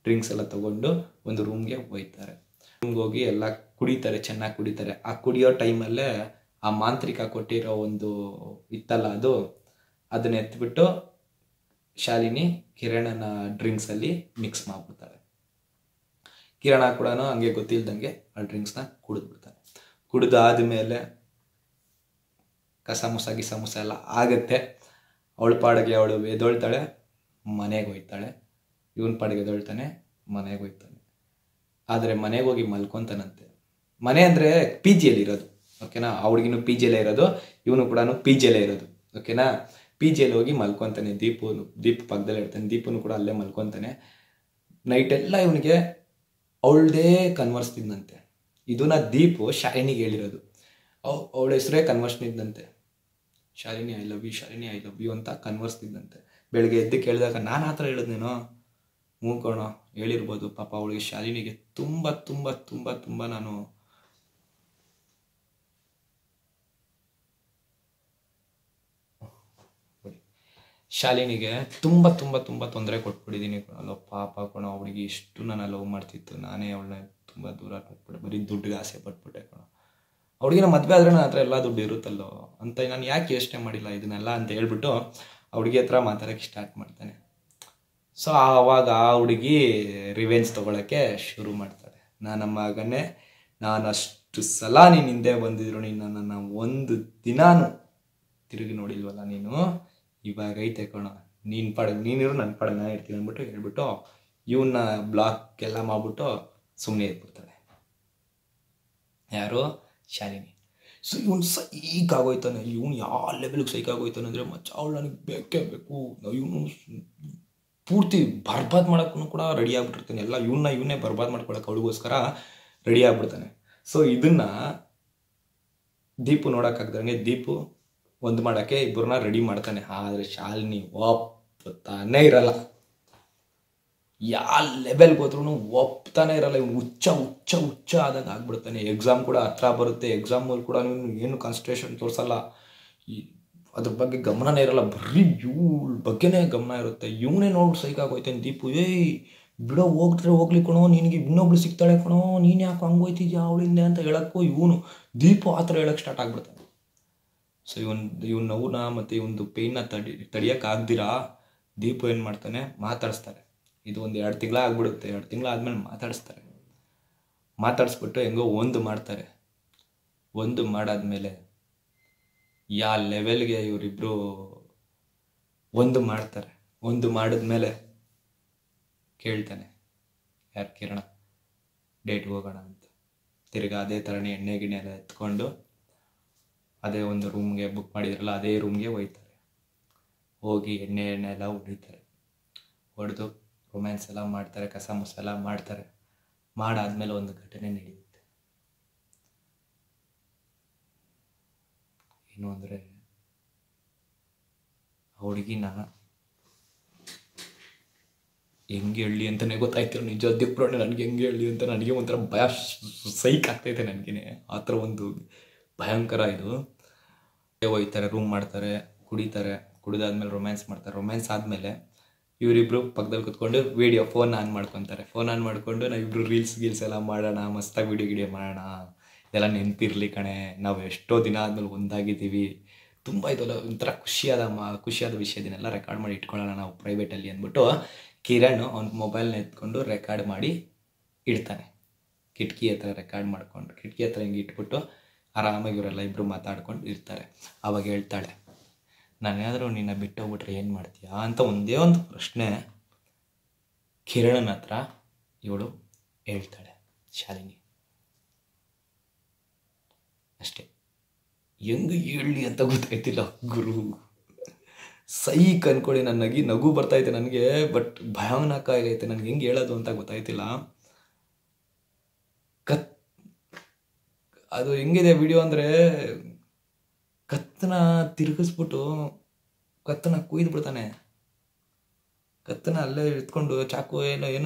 S1: ಡ್ರಿಂಕ್ಸ್ ಎಲ್ಲ ತೊಗೊಂಡು ಒಂದು ರೂಮ್ಗೆ ಹೋಗ್ತಾರೆ. ರೂಮ್ಗೆ ಹೋಗಿ ಎಲ್ಲ ಕುಡಿತಾರೆ, ಚೆನ್ನಾಗಿ ಕುಡಿತಾರೆ. ಆ ಕುಡಿಯೋ ಟೈಮಲ್ಲೇ ಆ ಮಾಂತ್ರಿಕ ಕೊಟ್ಟಿರೋ ಒಂದು ಇತ್ತಲ್ಲ ಅದನ್ನ ಎತ್ಬಿಟ್ಟು ಶಾಲಿನಿ ಕಿರಣನ ಡ್ರಿಂಕ್ಸಲ್ಲಿ ಮಿಕ್ಸ್ ಮಾಡಿಬಿಡ್ತಾಳೆ. ಕಿರಣ ಕೂಡ ಹಂಗೆ ಗೊತ್ತಿಲ್ದಂಗೆ ಆ ಡ್ರಿಂಕ್ಸ್ನ ಕುಡಿದ್ಬಿಡ್ತಾನೆ. ಕುಡಿದಾದ್ಮೇಲೆ ಗಿಸಮುಸ ಎಲ್ಲ ಆಗುತ್ತೆ. ಅವಳ ಪಾಡಿಗೆ ಅವಳು ಎದೊಳ್ತಾಳೆ, ಮನೆಗೆ ಹೋಗ್ತಾಳೆ. ಇವನ ಪಾಡಿಗೆ ಎದೊಳ್ತಾನೆ, ಮನೆಗೆ ಹೋಗ್ತಾನೆ. ಆದರೆ ಮನೆಗೆ ಹೋಗಿ ಮಲ್ಕೊತಾನಂತೆ. ಮನೆ ಅಂದರೆ ಪಿ ಜಿಯಲ್ಲಿ ಇರೋದು, ಓಕೆನಾ? ಅವಳಿಗಿನ್ನು ಪಿ ಜಿಯಲ್ಲೇ ಇರೋದು, ಇವನು ಕೂಡ ಪಿ ಜಿಯಲ್ಲೇ ಇರೋದು, ಓಕೆನಾ? ಪಿ ಜಿಯಲ್ಲಿ ಹೋಗಿ ಮಲ್ಕೊತಾನೆ. ದೀಪು ಪಕ್ಕದಲ್ಲೇ ಇರ್ತಾನೆ, ದೀಪನು ಕೂಡ ಅಲ್ಲೇ ಮಲ್ಕೊತಾನೆ. ನೈಟೆಲ್ಲ ಇವನಿಗೆ ಅವಳದೇ ಕನ್ವರ್ಸ್ತಿದ್ದಂತೆ. ಇದನ್ನ ದೀಪು ಶಾಲಿನಿಗೆ ಹೇಳಿರೋದು. ಅವಳ ಹೆಸರೇ ಕನ್ವರ್ಸ್ತಿದ್ದಂತೆ, ಶಾಲಿನಿ ಐ ಲವ್ ಯು ಅಂತ ಕನ್ವರ್ಸ್ತಿದ್ದಂತೆ. ಬೆಳಗ್ಗೆ ಎದ್ದು ಕೇಳಿದಾಗ ನಾನು ಆ ಥರ ಹೇಳಿದ್ನೇನೋ, ಮೂಕೋಣೋ ಹೇಳಿರ್ಬೋದು. ಪಾಪ ಅವಳಿಗೆ ಶಾಲಿನಿಗೆ ತುಂಬ ತುಂಬ ತುಂಬ ತುಂಬ ನಾನು ಶಾಲಿನಿಗೆ ತುಂಬ ತುಂಬ ತುಂಬ ತೊಂದರೆ ಕೊಟ್ಬಿಟ್ಟಿದ್ದೀನಿ ಅಲ್ಲ ಪಾಪ ಕಣೋ. ಅವಳಿಗೆ ಇಷ್ಟು ನಾನು ಲವ್ ಮಾಡ್ತಿತ್ತು, ನಾನೇ ಅವಳನ್ನ ತುಂಬ ದೂರ ಹೋಗ್ಬಿಟ್ಟೆ, ಬರೀ ದುಡ್ಡಿಗೆ ಆಸೆ ಪಟ್ಬಿಟ್ಟೆ ಕಣೋ. ಅವಳಿಗೆ ಮದುವೆ ಆದ್ರೆ ನನ್ನ ಹತ್ರ ಎಲ್ಲ ದುಡ್ಡು ಇರುತ್ತಲ್ಲೋ ಅಂತ ನಾನು ಯಾಕೆ ಯೋಚನೆ ಮಾಡಿಲ್ಲ ಇದನ್ನೆಲ್ಲ ಅಂತ ಹೇಳ್ಬಿಟ್ಟು ಹುಡುಗಿ ಹತ್ರ ಮಾತಾಡೋಕ್ಕೆ ಸ್ಟಾರ್ಟ್ ಮಾಡ್ತಾನೆ. ಸೊ ಆವಾಗ ಆ ಹುಡುಗಿ ರಿವೆಂಜ್ ತೊಗೊಳಕ್ಕೆ ಶುರು ಮಾಡ್ತಾಳೆ. ನನ್ನ ಮಗನೇ, ನಾನು ಅಷ್ಟು ಸಲ ನೀನು ಹಿಂದೆ ಬಂದಿದ್ರು, ನನ್ನ ಒಂದು ದಿನಾನು ತಿರುಗಿ ನೋಡಿಲ್ವಲ್ಲ ನೀನು, ಇವಾಗ ಐತೆ ಕಣೋ, ನೀನಿರು ನನ್ನ ಪಾಡಿಗೆ ನಾನು ಇರ್ತೀನಿ ಅಂದ್ಬಿಟ್ಟು ಹೇಳ್ಬಿಟ್ಟು ಇವನ್ನ ಬ್ಲಾಕ್ ಎಲ್ಲ ಮಾಡ್ಬಿಟ್ಟು ಸುಮ್ಮನೆ ಇದ್ಬಿಡ್ತಾಳೆ. ಯಾರು? ಶಾಲಿನಿ. ಸೊ ಇವನು ಸೈಕ್ ಆಗೋಯ್ತಾನೆ. ಇವನು ಯಾವ ಲೆವೆಲ್ಗೆ ಸೈಕ್ ಆಗೋಯ್ತಾನೆ ಅಂದರೆ, ಮಚ್ಚ ಅವಳು ನನಗೆ ಬೇಕೇ ಬೇಕು, ಇವನು ಪೂರ್ತಿ ಬರ್ಬಾದ್ ಮಾಡೋಕ್ಕೂ ಕೂಡ ರೆಡಿ ಆಗ್ಬಿಟ್ಟಿರ್ತಾನೆ. ಎಲ್ಲ ಇವನ್ನೇ ಬರ್ಬಾದ್ ಮಾಡ್ಕೊಳಕ್ಕೆ ಅವಳಿಗೋಸ್ಕರ ರೆಡಿ ಆಗ್ಬಿಡ್ತಾನೆ. ಸೊ ಇದನ್ನು ದೀಪು ನೋಡೋಕ್ಕಾಗ್ದಂಗೆ ದೀಪು ಒಂದು ಮಾಡೋಕ್ಕೆ ಇಬ್ಬರನ್ನ ರೆಡಿ ಮಾಡ್ತಾನೆ. ಆದರೆ ಶಾಲಿನಿ ಒಪ್ತಾನೇ ಇರಲ್ಲ. ಯಾವ ಲೆವೆಲ್ಗೆ ಹೋದ್ರೂ ಒಪ್ತಾನೆ ಇರಲ್ಲ. ಇವನು ಹುಚ್ಚ ಆದಾಗ ಆಗ್ಬಿಡ್ತಾನೆ. ಎಕ್ಸಾಮ್ ಕೂಡ ಹತ್ರ ಬರುತ್ತೆ, ಎಕ್ಸಾಮಲ್ಲಿ ಕೂಡ ಏನು ಕಾನ್ಸಂಟ್ರೇಷನ್ ತೋರಿಸಲ್ಲ, ಅದ್ರ ಬಗ್ಗೆ ಗಮನನೇ ಇರಲ್ಲ, ಬರೀ ಇವಳ ಬಗ್ಗೆನೇ ಗಮನ ಇರುತ್ತೆ. ಇವನೇ ನೋಡಿ ಸೈಕಾಗೋಯ್ತಾನೆ ದೀಪು. ಬಿಡೋ ಹೋಗ್ಲಿ ಕಣೋ, ನಿನಗೆ ಇನ್ನೊಬ್ಳು ಸಿಗ್ತಾಳೆ ಕಣೋ, ನೀನು ಯಾಕೆ ಹಂಗೋಯ್ತಿದ್ಯಾ ಅವಳಿಂದ ಅಂತ ಹೇಳಕ್ಕೂ ಇವನು ದೀಪು ಆ ಥರ ಹೇಳಕ್ಕೆ ಸ್ಟಾರ್ಟ್ ಆಗ್ಬಿಡ್ತಾನೆ. ಸೊ ಇವನ್ ನೋವನ್ನ ಮತ್ತು ಇವೊಂದು ಪೇಯ್ನ ತಡಿಯೋಕ್ಕಾಗ್ದಿರಾ ದೀಪು ಏನು ಮಾಡ್ತಾನೆ, ಮಾತಾಡಿಸ್ತಾರೆ. ಇದು ಒಂದು 2 ತಿಂಗಳ ಆಗ್ಬಿಡುತ್ತೆ. 2 ತಿಂಗಳಾದ್ಮೇಲೆ ಮಾತಾಡಿಸ್ಬಿಟ್ಟು ಹೆಂಗೋ ಒಂದು ಮಾಡ್ತಾರೆ. ಒಂದು ಮಾಡಾದ್ಮೇಲೆ ಯಾವ ಲೆವೆಲ್ಗೆ ಇವರಿಬ್ರು ಒಂದು ಮಾಡ್ತಾರೆ. ಒಂದು ಮಾಡಿದ್ಮೇಲೆ ಕೇಳ್ತಾನೆ ಯಾರು ಕಿರಣ ಡೇಟ್ಗೆ ಹೋಗೋಣ ಅಂತ. ತಿರ್ಗಾ ಅದೇ ಥರನೇ ಎಣ್ಣೆ ಗಿಣ್ಣೆ ಎಲ್ಲ ಎತ್ಕೊಂಡು ಅದೇ ಒಂದು ರೂಮ್ಗೆ ಬುಕ್ ಮಾಡಿದ್ರಲ್ಲ ಅದೇ ರೂಮ್ಗೆ ಹೋಯ್ತಾರೆ. ಹೋಗಿ ಎಣ್ಣೆ ಎಲ್ಲ ಹೊಡಿತಾರೆ. ಹೊಡೆದು ರೊಮ್ಯಾನ್ಸ್ ಎಲ್ಲ ಮಾಡ್ತಾರೆ, ಕಸ ಮುಸ ಎಲ್ಲ ಮಾಡ್ತಾರೆ. ಮಾಡಾದ್ಮೇಲೆ ಒಂದು ಘಟನೆ ನಡೆಯುತ್ತೆ. ಏನು ಅಂದರೆ ಆ ಹುಡುಗಿನ ಹೆಂಗೆ ಹೇಳಿ ಅಂತಲೇ ಗೊತ್ತಾಯ್ತಿಲ್ಲ. ನಿಜ ದಿಪ್ರೋಣೆ ನನಗೆ ಹೆಂಗೆ ಹೇಳಿ ಅಂತ ನನಗೆ ಒಂಥರ ಭಯ ಸೈಕ್ ಆಗ್ತೈತೆ ನನಗೇನೆ. ಆ ಥರ ಒಂದು ಭಯಂಕರ ಇದು. ಹೋಯ್ತಾರೆ, ರೂಮ್ ಮಾಡ್ತಾರೆ, ಕುಡಿತಾರೆ. ಕುಡಿದಾದ್ಮೇಲೆ ರೊಮ್ಯಾನ್ಸ್ ಮಾಡ್ತಾರೆ. ರೊಮ್ಯಾನ್ಸ್ ಆದಮೇಲೆ ಇವರಿಬ್ರು ಪಕ್ಕದಲ್ಲಿ ಕುತ್ಕೊಂಡು ಫೋನ್ ಆನ್ ಮಾಡ್ಕೊತಾರೆ. ಫೋನ್ ಆನ್ ಮಾಡಿಕೊಂಡು ನಾವಿಬ್ರು ರೀಲ್ಸ್ ಎಲ್ಲ ಮಾಡೋಣ, ಮಸ್ತಾಗಿ ವಿಡಿಯೋ ಮಾಡೋಣ, ಇದೆಲ್ಲ ನೆನಪಿರಲಿ ಕಣೆ, ನಾವು ಎಷ್ಟೋ ದಿನ ಆದಮೇಲೆ ಒಂದಾಗಿದ್ದೀವಿ, ತುಂಬ ಇದೆಲ್ಲ ಒಂಥರ ಖುಷಿಯಾದ ವಿಷಯದನ್ನೆಲ್ಲ ರೆಕಾರ್ಡ್ ಮಾಡಿ ಇಟ್ಕೊಳ್ಳೋಣ ನಾವು ಪ್ರೈವೇಟಲ್ಲಿ ಅಂದ್ಬಿಟ್ಟು ಕಿರಣ್ ಅವ್ನ ಮೊಬೈಲ್ನ ಎತ್ಕೊಂಡು ರೆಕಾರ್ಡ್ ಮಾಡಿ ಇಡ್ತಾನೆ. ಕಿಟಕಿ ಹತ್ರ ರೆಕಾರ್ಡ್ ಮಾಡ್ಕೊಂಡು ಕಿಟಕಿ ಹತ್ರ ಹಿಂಗೆ ಇಟ್ಬಿಟ್ಟು ಆರಾಮಾಗಿ ಇವರೆಲ್ಲ ಇಬ್ಬರು ಮಾತಾಡ್ಕೊಂಡು ಇರ್ತಾರೆ. ಆವಾಗ ಹೇಳ್ತಾಳೆ, ನಾನೇನಾದರೂ ನಿನ್ನ ಬಿಟ್ಟೋಗ್ಬಿಟ್ರೆ ಏನು ಮಾಡ್ತೀಯಾ ಅಂತ ಒಂದೇ ಒಂದು ಪ್ರಶ್ನೆ ಕಿರಣನ ಹತ್ರ ಇವಳು ಹೇಳ್ತಾಳೆ ಶಾಲಿನಿ. ಅಷ್ಟೇ. ಹೆಂಗೆ ಹೇಳಿ ಅಂತ ಗೊತ್ತಾಯ್ತಿಲ್ಲ ಗುರು. ಸೈಕ್ ಅನ್ಕೊಳ್ಳಿ. ನನ್ನ ನಗು ಬರ್ತೈತೆ ನನಗೆ, ಬಟ್ ಭಯಾನಕ ಆಗೈತೆ. ನನಗೆ ಹೆಂಗೆ ಹೇಳೋದು ಅಂತ ಗೊತ್ತಾಯ್ತಿಲ್ಲ. ಅದು ಹೆಂಗಿದೆ ವಿಡಿಯೋ ಅಂದರೆ, ಕತ್ತನ ತಿರುಗಿಸ್ಬಿಟ್ಟು ಕತ್ತನ ಕುಯ್ದು ಬಿಡ್ತಾನೆ. ಕತ್ತನ ಅಲ್ಲೇ ಎತ್ಕೊಂಡು ಚಾಕು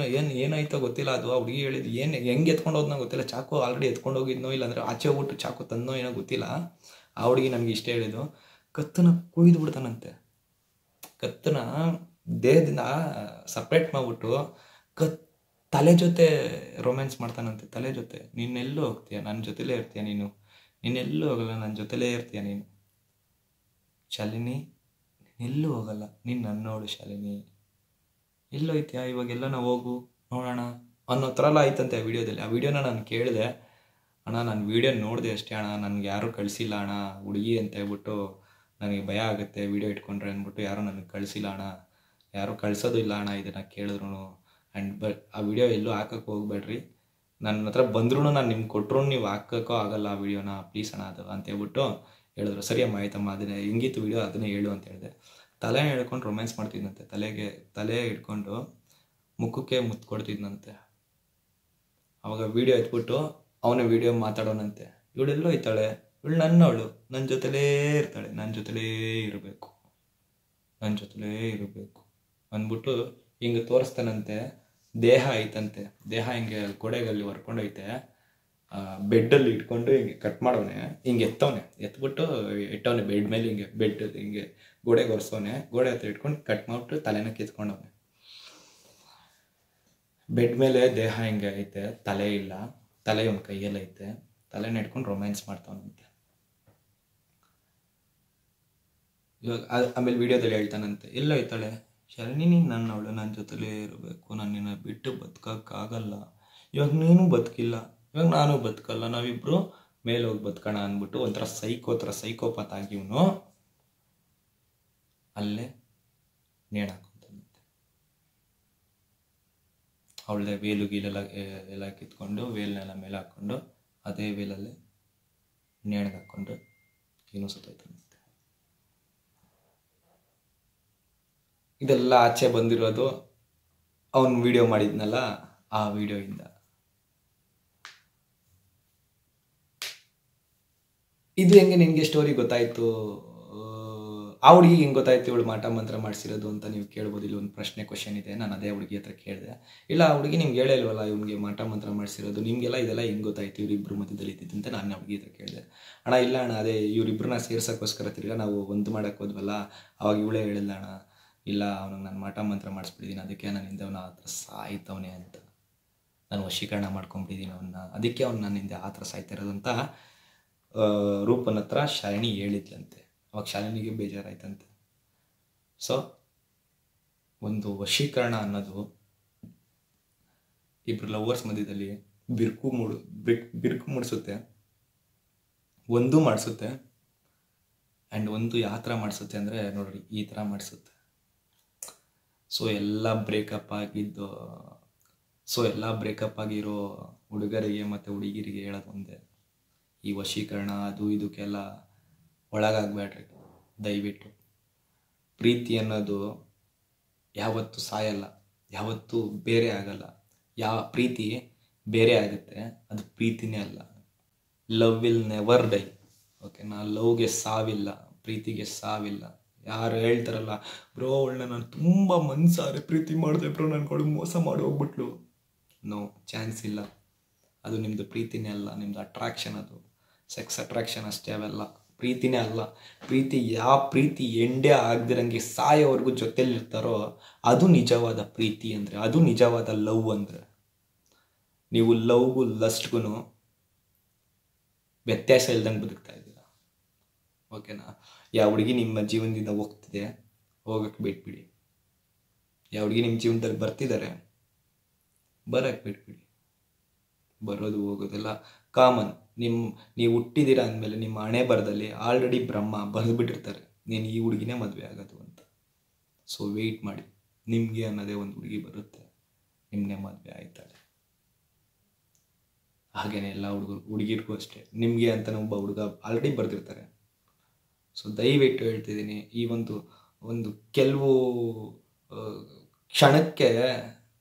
S1: ಏನಾಯ್ತೋ ಗೊತ್ತಿಲ್ಲ. ಅದು ಆ ಹುಡುಗಿ ಹೇಳಿದ್ದು ಹೆಂಗೆ ಎತ್ಕೊಂಡು ಹೋದ್ನೋ ಗೊತ್ತಿಲ್ಲ. ಚಾಕು ಆಲ್ರೆಡಿ ಎತ್ಕೊಂಡು ಹೋಗಿದ್ನೋ ಇಲ್ಲಾಂದರೆ ಆಚೆ ಹೋಗ್ಬಿಟ್ಟು ಚಾಕು ತಂದೋ ಏನೋ ಗೊತ್ತಿಲ್ಲ. ಆ ಹುಡುಗಿ ನನಗೆ ಇಷ್ಟ ಹೇಳಿದ್ದು. ಕತ್ತನ ಕುಯ್ದು ಬಿಡ್ತಾನಂತೆ. ಕತ್ತನ ದೇಹದಿಂದ ಸಪ್ರೇಟ್ ಮಾಡಿಬಿಟ್ಟು ತಲೆ ಜೊತೆ ರೊಮ್ಯಾನ್ಸ್ ಮಾಡ್ತಾನಂತೆ. ತಲೆ ಜೊತೆ. ನೀನೆಲ್ಲೂ ಹೋಗ್ತೀಯ, ನನ್ನ ಜೊತೆಲೇ ಇರ್ತೀಯ ನೀನೆಲ್ಲೂ ಹೋಗಲ್ಲ, ನನ್ನ ಜೊತೆಲೇ ಇರ್ತೀಯ ನೀನು ಶಾಲಿನಿ, ಎಲ್ಲೂ ಹೋಗಲ್ಲ, ನೀನು ನನ್ನ ನೋಡು ಶಾಲಿನಿ, ಎಲ್ಲೋಯ್ತೀಯ ಇವಾಗೆಲ್ಲ ನಾವು ಹೋಗು ನೋಡೋಣ ಅನ್ನೋ ಥರ ಎಲ್ಲ ಆಯ್ತಂತೆ ಆ ವಿಡಿಯೋದಲ್ಲಿ. ಆ ವಿಡಿಯೋನ ನಾನು ಕೇಳಿದೆ. ಅಣ್ಣ ನಾನು ವಿಡಿಯೋ ನೋಡಿದೆ ಅಷ್ಟೇ ಅಣ್ಣ, ನನಗೆ ಯಾರೂ ಕಳಿಸಿಲ್ಲ ಅಣ್ಣ, ಹುಡುಗಿ ಅಂತ ಹೇಳ್ಬಿಟ್ಟು ನನಗೆ ಭಯ ಆಗುತ್ತೆ ವಿಡಿಯೋ ಇಟ್ಕೊಂಡ್ರೆ ಅಂದ್ಬಿಟ್ಟು ಯಾರೂ ನನಗೆ ಕಳಿಸಿಲ್ಲ ಅಣ್ಣ, ಯಾರೂ ಕಳಿಸೋದು ಇಲ್ಲ ಅಣ್ಣ ಇದನ್ನು ಕೇಳಿದ್ರು. ಆ್ಯಂಡ್ ಆ ವಿಡಿಯೋ ಎಲ್ಲೂ ಹಾಕೋಕ್ಕೆ ಹೋಗ್ಬೇಡ್ರಿ, ನನ್ನ ಹತ್ರ ಬಂದ್ರೂ ನಾನು ನಿಮ್ಗೆ ಕೊಟ್ಟರು ನೀವು ಹಾಕೋಕ್ಕೋ ಆಗಲ್ಲ ಆ ವಿಡಿಯೋನ, ಪ್ಲೀಸ್ ಅಣ್ಣ ಅದು ಅಂತ ಹೇಳ್ಬಿಟ್ಟು ಹೇಳಿದ್ರು. ಸರಿ ಅಮ್ಮ ಆಯ್ತಮ್ಮ, ಅದನ್ನೇ ಹೆಂಗಿತ್ತು ವಿಡಿಯೋ ಅದನ್ನೇ ಹೇಳು ಅಂತ ಹೇಳಿದೆ. ತಲೆ ಹಿಡ್ಕೊಂಡು ರೊಮ್ಯಾನ್ಸ್ ಮಾಡ್ತಿದ್ದಂತೆ. ತಲೆ ಹಿಡ್ಕೊಂಡು ಮುಖಕ್ಕೆ ಮುತ್ತು ಕೊಡ್ತಿದ್ನಂತೆ. ಅವಾಗ ವಿಡಿಯೋ ಎತ್ಬಿಟ್ಟು ಅವನೇ ವಿಡಿಯೋ ಮಾತಾಡೋನಂತೆ. ಇವಳೆಲ್ಲೋ ಇದ್ದಾಳೆ, ಇವಳು ನನ್ನವಳು, ನನ್ನ ಜೊತೆಲೇ ಇರ್ತಾಳೆ, ನನ್ನ ಜೊತೆಲೇ ಇರಬೇಕು ಅಂದ್ಬಿಟ್ಟು ಹಿಂಗೆ ತೋರಿಸ್ತಾನಂತೆ. ದೇಹ ಐತಂತೆ, ದೇಹ ಹಿಂಗೆ ಗೋಡೆಗಲ್ಲಿ ಹೊರ್ಕೊಂಡೈತೆ. ಬೆಡ್ಡಲ್ಲಿ ಇಟ್ಕೊಂಡು ಹಿಂಗೆ ಕಟ್ ಮಾಡೋನೆ, ಹಿಂಗೆ ಎತ್ಬಿಟ್ಟು ಇಟ್ಟವನೆ ಬೆಡ್ ಮೇಲೆ. ಹಿಂಗೆ ಬೆಡ್ ಹಿಂಗೆ ಗೋಡೆಗೆ ಒರೆಸೋನೆ, ಗೋಡೆ ಹತ್ರ ಇಟ್ಕೊಂಡು ಕಟ್ ಮಾಡಿಬಿಟ್ಟು ತಲೆನ ಕಿತ್ಕೊಂಡವನೆ. ಬೆಡ್ ಮೇಲೆ ದೇಹ ಹಿಂಗೆ ಐತೆ, ತಲೆ ಇಲ್ಲ, ತಲೆ ಒಂದು ಕೈಯಲ್ಲಿ ಐತೆ, ತಲೆನ ಇಟ್ಕೊಂಡು ರೊಮ್ಯಾನ್ಸ್ ಮಾಡ್ತಾವನಂತೆ. ಇವಾಗ ಆಮೇಲೆ ವಿಡಿಯೋದಲ್ಲಿ ಹೇಳ್ತಾನಂತೆ, ಎಲ್ಲೋ ಐತಾಳೆ ಶಾಲಿನಿ, ನೀನು ನನ್ನವಳು, ನನ್ನ ಜೊತೆಲೇ ಇರಬೇಕು, ನಾನು ನಿನ್ನ ಬಿಟ್ಟು ಬದುಕೋಕ್ಕಾಗಲ್ಲ, ಇವಾಗ ನೀನು ಬದುಕಿಲ್ಲ, ಇವಾಗ ನಾನು ಬದುಕಲ್ಲ, ನಾವಿಬ್ಬರು ಮೇಲೆ ಹೋಗಿ ಬದುಕೋಣ ಅಂದ್ಬಿಟ್ಟು ಒಂಥರ ಸೈಕೋಪಾತ್ ಆಗಿ ಇವನು ಅಲ್ಲೇ ನೇಣು ಹಾಕೊಂತಾನಂತೆ. ಅವಳದೇ ವೇಲು ಎಲ್ಲ ಕಿತ್ಕೊಂಡು ವೇಲ್ನೆಲ್ಲ ಮೇಲೆ ಹಾಕ್ಕೊಂಡು ಅದೇ ವೇಲಲ್ಲೇ ನೇಣಿಗೆ ಹಾಕ್ಕೊಂಡು ಏನೂ ಸತ್ತೋಯ್ತಾನಂತೆ. ಇದೆಲ್ಲ ಆಚೆ ಬಂದಿರೋದು ಅವನು ವಿಡಿಯೋ ಮಾಡಿದ್ನಲ್ಲ ಆ ವಿಡಿಯೋಯಿಂದ. ಇದು ಹೆಂಗೆ ನಿನಗೆ ಸ್ಟೋರಿ ಗೊತ್ತಾಯಿತು, ಆ ಹುಡುಗಿಗೆ ಹೆಂಗೆ ಗೊತ್ತಾಯ್ತು ಇವಳು ಮಾಟ ಮಂತ್ರ ಮಾಡಿಸಿರೋದು ಅಂತ ನೀವು ಕೇಳ್ಬೋದು. ಇಲ್ಲಿ ಒಂದು ಕ್ವಶನ್ ಇದೆ. ನಾನು ಅದೇ ಹುಡುಗಿ ಹತ್ರ ಕೇಳಿದೆ. ಇಲ್ಲ ಆ ಹುಡುಗಿ ನಿಮ್ಗೆ ಹೇಳೇ ಇಲ್ವಲ್ಲ ಇವ್ನಿಗೆ ಮಾಟ ಮಂತ್ರ ಮಾಡಿಸಿರೋದು, ನಿಮಗೆಲ್ಲ ಇದೆಲ್ಲ ಹೆಂಗೆ ಗೊತ್ತಾಯ್ತು ಇವರಿಬ್ಬರು ಮಧ್ಯದಲ್ಲಿ ಇದ್ದಿದ್ದು ಅಂತ ನಾನು ಆ ಹುಡುಗಿ ಹತ್ರ ಕೇಳಿದೆ. ಅಣ್ಣ ಇಲ್ಲ ಅಣ್ಣ, ಅದೇ ಇವರಿಬ್ಬರನ್ನ ಸೇರ್ಸೋಕ್ಕೋಸ್ಕರ ತಿರ್ಗಾ ನಾವು ಒಂದು ಮಾಡೋಕ್ಕೆ ಹೋದ್ವಲ್ಲ, ಅವಾಗ ಇವಳೇ ಹೇಳಿಲ್ಲ ಅಣ್ಣ, ಇಲ್ಲ ಅವನಿಗೆ ನಾನು ಮಾಟ ಮಂತ್ರ ಮಾಡಿಸ್ಬಿಟ್ಟಿದ್ದೀನಿ, ಅದಕ್ಕೆ ನನ್ನಿಂದ ಅವನ ಆ ಥರ ಸಾಯ್ತವನೇ ಅಂತ, ನಾನು ವಶೀಕರಣ ಮಾಡ್ಕೊಂಬಿಟ್ಟಿದ್ದೀನಿ ಅವನ್ನ, ಅದಕ್ಕೆ ಅವ್ನು ನನ್ನಿಂದ ಆ ಥರ ಸಾಯ್ತಾ ಇರೋದು ಅಂತ ರೂಪನ ಹತ್ರ ಶಾಲಿನಿ ಹೇಳಿದ್ಲಂತೆ. ಅವಾಗ ಶಾಲಿನಿಗೆ ಬೇಜಾರಾಯ್ತಂತೆ. ಸೊ ಒಂದು ವಶೀಕರಣ ಅನ್ನೋದು ಇಬ್ಬರು ಲವರ್ಸ್ ಮಧ್ಯದಲ್ಲಿ ಬಿರುಕು ಮೂಡಿಸುತ್ತೆ. ಒಂದು ಮಾಡಿಸುತ್ತೆ. ಆ್ಯಂಡ್ ಒಂದು ಯಾವ ಥರ ಮಾಡಿಸುತ್ತೆ ಅಂದರೆ ನೋಡ್ರಿ, ಈ ಥರ ಮಾಡಿಸುತ್ತೆ. ಸೊ ಎಲ್ಲ ಬ್ರೇಕಪ್ ಆಗಿರೋ ಹುಡುಗರಿಗೆ ಮತ್ತು ಹುಡುಗಿರಿಗೆ ಹೇಳೋದು ಒಂದೇ, ಈ ವಶೀಕರಣ ಅದು ಇದಕ್ಕೆಲ್ಲ ಒಳಗಾಗಬೇಡ್ರಿ ದಯವಿಟ್ಟು. ಪ್ರೀತಿ ಅನ್ನೋದು ಯಾವತ್ತೂ ಸಾಯಲ್ಲ, ಯಾವತ್ತೂ ಬೇರೆ ಆಗಲ್ಲ. ಪ್ರೀತಿ ಬೇರೆ ಆಗುತ್ತೆ, ಅದು ಪ್ರೀತಿನೇ ಅಲ್ಲ. Love will never dye. ಓಕೆನಾ? ಲವ್ಗೆ ಸಾವಿಲ್ಲ, ಪ್ರೀತಿಗೆ ಸಾವಿಲ್ಲ. ಯಾರು ಹೇಳ್ತಾರಲ್ಲ, ಬ್ರೋ ಅವಳನ್ನ ನಾನು ತುಂಬ ಮನಸಾರೆ ಪ್ರೀತಿ ಮಾಡಿದೆ ಬ್ರೋ, ನನ್ಗಳು ಮೋಸ ಮಾಡಿ ಹೋಗ್ಬಿಟ್ಲು. ನೋ ಚಾನ್ಸ್ ಇಲ್ಲ. ಅದು ನಿಮ್ಮದು ಪ್ರೀತಿನೇ ಅಲ್ಲ, ನಿಮ್ಮದು ಅಟ್ರಾಕ್ಷನ್. ಅದು ಸೆಕ್ಸ್ ಅಟ್ರಾಕ್ಷನ್ ಅಷ್ಟೇ, ಅವೆಲ್ಲ ಪ್ರೀತಿನೇ ಅಲ್ಲ. ಪ್ರೀತಿ ಎಂಡೇ ಆಗದಿರಂಗೆ ಸಾಯೋವರೆಗೂ ಜೊತೆಲಿರ್ತಾರೋ ಅದು ನಿಜವಾದ ಪ್ರೀತಿ ಅಂದರೆ, ಅದು ನಿಜವಾದ ಲವ್ ಅಂದರೆ. ನೀವು ಲವ್ಗೂ ಲಸ್ಟ್ಗೂ ವ್ಯತ್ಯಾಸ ಇಲ್ದಂಗೆ ಬದುಕ್ತಾ ಇದ್ದೀರಾ. ಓಕೆನಾ? ಯಾವ ಹುಡುಗಿ ನಿಮ್ಮ ಜೀವನದಿಂದ ಹೋಗ್ತಿದೆ, ಹೋಗಕ್ಕೆ ಬಿಟ್ಬಿಡಿ. ಯಾವ ಹುಡುಗಿ ನಿಮ್ಮ ಜೀವನದಲ್ಲಿ ಬರ್ತಿದ್ದಾರೆ, ಬರೋಕ್ಕೆ ಬಿಟ್ಬಿಡಿ. ಬರೋದು ಹೋಗೋದೆಲ್ಲ ಕಾಮನ್. ನೀವು ಹುಟ್ಟಿದ್ದೀರಾ ಅಂದಮೇಲೆ ನಿಮ್ಮ ಹಣೆ ಬರದಲ್ಲಿ ಆಲ್ರೆಡಿ ಬ್ರಹ್ಮ ಬರೆದುಬಿಟ್ಟಿರ್ತಾರೆ, ನೀನು ಈ ಹುಡುಗಿನೇ ಮದುವೆ ಆಗೋದು ಅಂತ. ಸೊ ವೆಯ್ಟ್ ಮಾಡಿ, ನಿಮಗೆ ಅನ್ನೋದೇ ಒಂದು ಹುಡುಗಿ ಬರುತ್ತೆ, ನಿಮ್ಮನ್ನೇ ಮದುವೆ ಆಯ್ತಾಳೆ. ಹಾಗೇನೆ ಎಲ್ಲ ಹುಡುಗಿರ್ಗೂ ಅಷ್ಟೇ, ನಿಮಗೆ ಅಂತ ಒಬ್ಬ ಹುಡುಗ ಆಲ್ರೆಡಿ ಬರೆದಿರ್ತಾರೆ. ಸೊ ದಯವಿಟ್ಟು ಹೇಳ್ತಿದ್ದೀನಿ, ಈ ಒಂದು ಕೆಲವು ಕ್ಷಣಕ್ಕೆ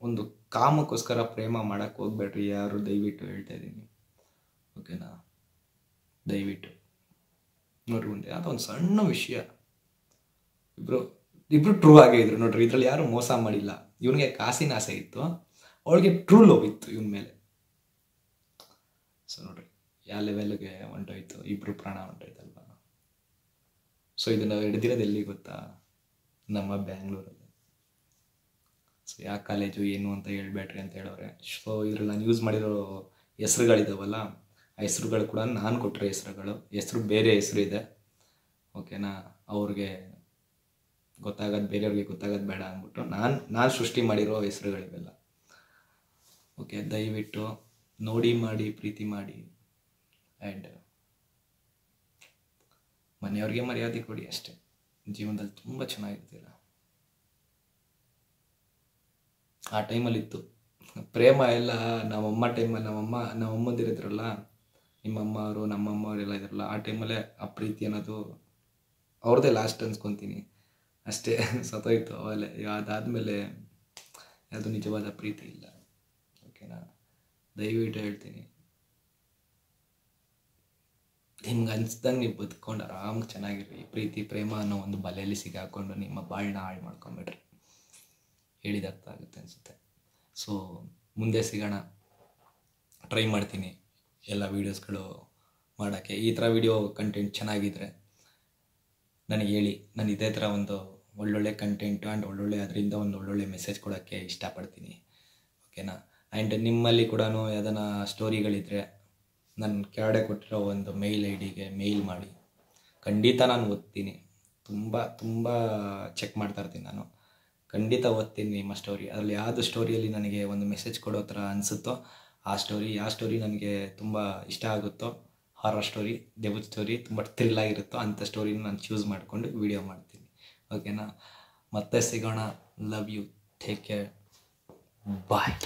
S1: ಒಂದು ಕಾಮಕ್ಕೋಸ್ಕರ ಪ್ರೇಮ ಮಾಡೋಕ್ಕೆ ಹೋಗ್ಬೇಡ್ರಿ ಯಾರು, ದಯವಿಟ್ಟು ಹೇಳ್ತಾ ಇದ್ದೀನಿ. ಓಕೆನಾ? ದಯವಿಟ್ಟು ನೋಡ್ರಿ, ಮುಂದೆ ಅದೊಂದು ಸಣ್ಣ ವಿಷಯ, ಇಬ್ರು ಟ್ರೂ ಆಗೇ ಇದ್ರು ನೋಡ್ರಿ. ಇದರಲ್ಲಿ ಯಾರು ಮೋಸ ಮಾಡಿಲ್ಲ. ಇವನಿಗೆ ಕಾಸಿನ ಆಸೆ ಇತ್ತು, ಅವಳಿಗೆ ಟ್ರೂ ಲವ್ ಇತ್ತು ಇವನ ಮೇಲೆ. ಸೊ ನೋಡ್ರಿ, ಯಾವ ಲೆವೆಲ್ಗೆ ಹೊಂಟೋಯ್ತು, ಇಬ್ರು ಪ್ರಾಣ ಹೊಂಟೋಯ್ತಲ್ವ. ಸೊ ಇದನ್ನು ಹಿಡ್ದಿರೋದು ಎಲ್ಲಿ ಗೊತ್ತಾ? ನಮ್ಮ ಬ್ಯಾಂಗ್ಳೂರಲ್ಲಿ. ಸೊ ಯಾವ ಕಾಲೇಜು ಏನು ಅಂತ ಹೇಳ್ಬೇಡ್ರಿ ಅಂತ ಹೇಳೋರೆ. ಸೊ ಇದ್ರಲ್ಲಿ ನಾನು ಯೂಸ್ ಮಾಡಿರೋ ಹೆಸ್ರುಗಳಿದಾವಲ್ಲ, ಆ ಹೆಸ್ರುಗಳು ಕೂಡ ನಾನು ಕೊಟ್ಟಿರೋ ಹೆಸ್ರು ಬೇರೆ ಹೆಸ್ರು ಇದೆ. ಓಕೆನಾ? ಅವ್ರಿಗೆ ಗೊತ್ತಾಗೋದು, ಬೇರೆಯವ್ರಿಗೆ ಗೊತ್ತಾಗೋದು ಬೇಡ ಅಂದ್ಬಿಟ್ಟು ನಾನು ಸೃಷ್ಟಿ ಮಾಡಿರೋ ಹೆಸ್ರುಗಳಿವೆಲ್ಲ. ಓಕೆ, ದಯವಿಟ್ಟು ನೋಡಿ, ಮಾಡಿ, ಪ್ರೀತಿ ಮಾಡಿ. ಆ್ಯಂಡ್ ಮನೆಯವ್ರಿಗೆ ಮರ್ಯಾದೆ ಕೊಡಿ ಅಷ್ಟೇ. ಜೀವನದಲ್ಲಿ ತುಂಬ ಚೆನ್ನಾಗಿರ್ತೀರ. ಆ ಟೈಮಲ್ಲಿತ್ತು ಪ್ರೇಮ ಎಲ್ಲ. ನಮ್ಮಮ್ಮ ಟೈಮಲ್ಲಿ ನಮ್ಮಮ್ಮಂದಿರಿದ್ರಲ್ಲ, ನಿಮ್ಮಮ್ಮ ಅವರು ನಮ್ಮಮ್ಮ ಅವರೆಲ್ಲ ಇದ್ರಲ್ಲ, ಆ ಟೈಮಲ್ಲೇ ಆ ಪ್ರೀತಿ ಅನ್ನೋದು ಅವ್ರದ್ದೇ ಲಾಸ್ಟ್ ಅನ್ಸ್ಕೊತೀನಿ ಅಷ್ಟೇ. ಸತ್ತೋಯ್ತು ಅವಲ್ಲೇ. ಅದಾದಮೇಲೆ ಅದು ನಿಜವಾದ ಪ್ರೀತಿ ಇಲ್ಲ. ಓಕೆನಾ? ದಯವಿಟ್ಟು ಹೇಳ್ತೀನಿ, ನಿಮ್ಗೆ ಅನ್ಸ್ದಂಗೆ ನೀವು ಬದುಕೊಂಡು ಆರಾಮಾಗಿ ಚೆನ್ನಾಗಿರಿ. ಪ್ರೀತಿ ಪ್ರೇಮ ಅನ್ನೋ ಒಂದು ಬಲೆಯಲ್ಲಿ ಸಿಗಾಕೊಂಡು ನಿಮ್ಮ ಬಾಳನ್ನ ಹಾಳು ಮಾಡ್ಕೊಂಬಿಡ್ರಿ. ಹೇಳಿದ ಅರ್ಥ ಆಗುತ್ತೆ ಅನಿಸುತ್ತೆ. ಸೊ ಮುಂದೆ ಸಿಗೋಣ. ಟ್ರೈ ಮಾಡ್ತೀನಿ ಎಲ್ಲ ವೀಡಿಯೋಸ್ಗಳು ಮಾಡೋಕ್ಕೆ. ಈ ಥರ ವೀಡಿಯೋ ಕಂಟೆಂಟ್ ಚೆನ್ನಾಗಿದ್ದರೆ ನನಗೆ ಹೇಳಿ. ನಾನು ಇದೇ ಥರ ಒಂದು ಒಳ್ಳೊಳ್ಳೆ ಕಂಟೆಂಟು ಆ್ಯಂಡ್ ಅದರಿಂದ ಒಂದು ಒಳ್ಳೊಳ್ಳೆ ಮೆಸೇಜ್ ಕೊಡೋಕ್ಕೆ ಇಷ್ಟಪಡ್ತೀನಿ. ಓಕೆನಾ? ಆ್ಯಂಡ್ ನಿಮ್ಮಲ್ಲಿ ಕೂಡ ಯಾವ್ದಾನ ಸ್ಟೋರಿಗಳಿದ್ದರೆ ನಾನು ಕೆಳಗಡೆ ಕೊಟ್ಟಿರೋ ಒಂದು ಮೇಲ್ ಐಡಿಗೆ ಮೇಲ್ ಮಾಡಿ. ಖಂಡಿತ ನಾನು ಓದ್ತೀನಿ. ತುಂಬ ಚೆಕ್ ಮಾಡ್ತಾ ಇರ್ತೀನಿ ನಾನು. ಖಂಡಿತ ಓದ್ತೀನಿ ನಿಮ್ಮ ಸ್ಟೋರಿ. ಅದರಲ್ಲಿ ಯಾವುದು ಸ್ಟೋರಿಯಲ್ಲಿ ನನಗೆ ಒಂದು ಮೆಸೇಜ್ ಕೊಡೋ ಥರ ಅನಿಸುತ್ತೋ ಯಾವ ಸ್ಟೋರಿ ನನಗೆ ತುಂಬ ಇಷ್ಟ ಆಗುತ್ತೋ, ಹಾರರ್ ಸ್ಟೋರಿ, ದೆವ್ವದ ಸ್ಟೋರಿ, ತುಂಬ ಥ್ರಿಲ್ಲಾಗಿರುತ್ತೋ ಅಂಥ ಸ್ಟೋರಿನ ನಾನು ಚೂಸ್ ಮಾಡಿಕೊಂಡು ವಿಡಿಯೋ ಮಾಡ್ತೀನಿ. ಓಕೆನಾ? ಮತ್ತೆ ಸಿಗೋಣ. Love you. Take care. Bye.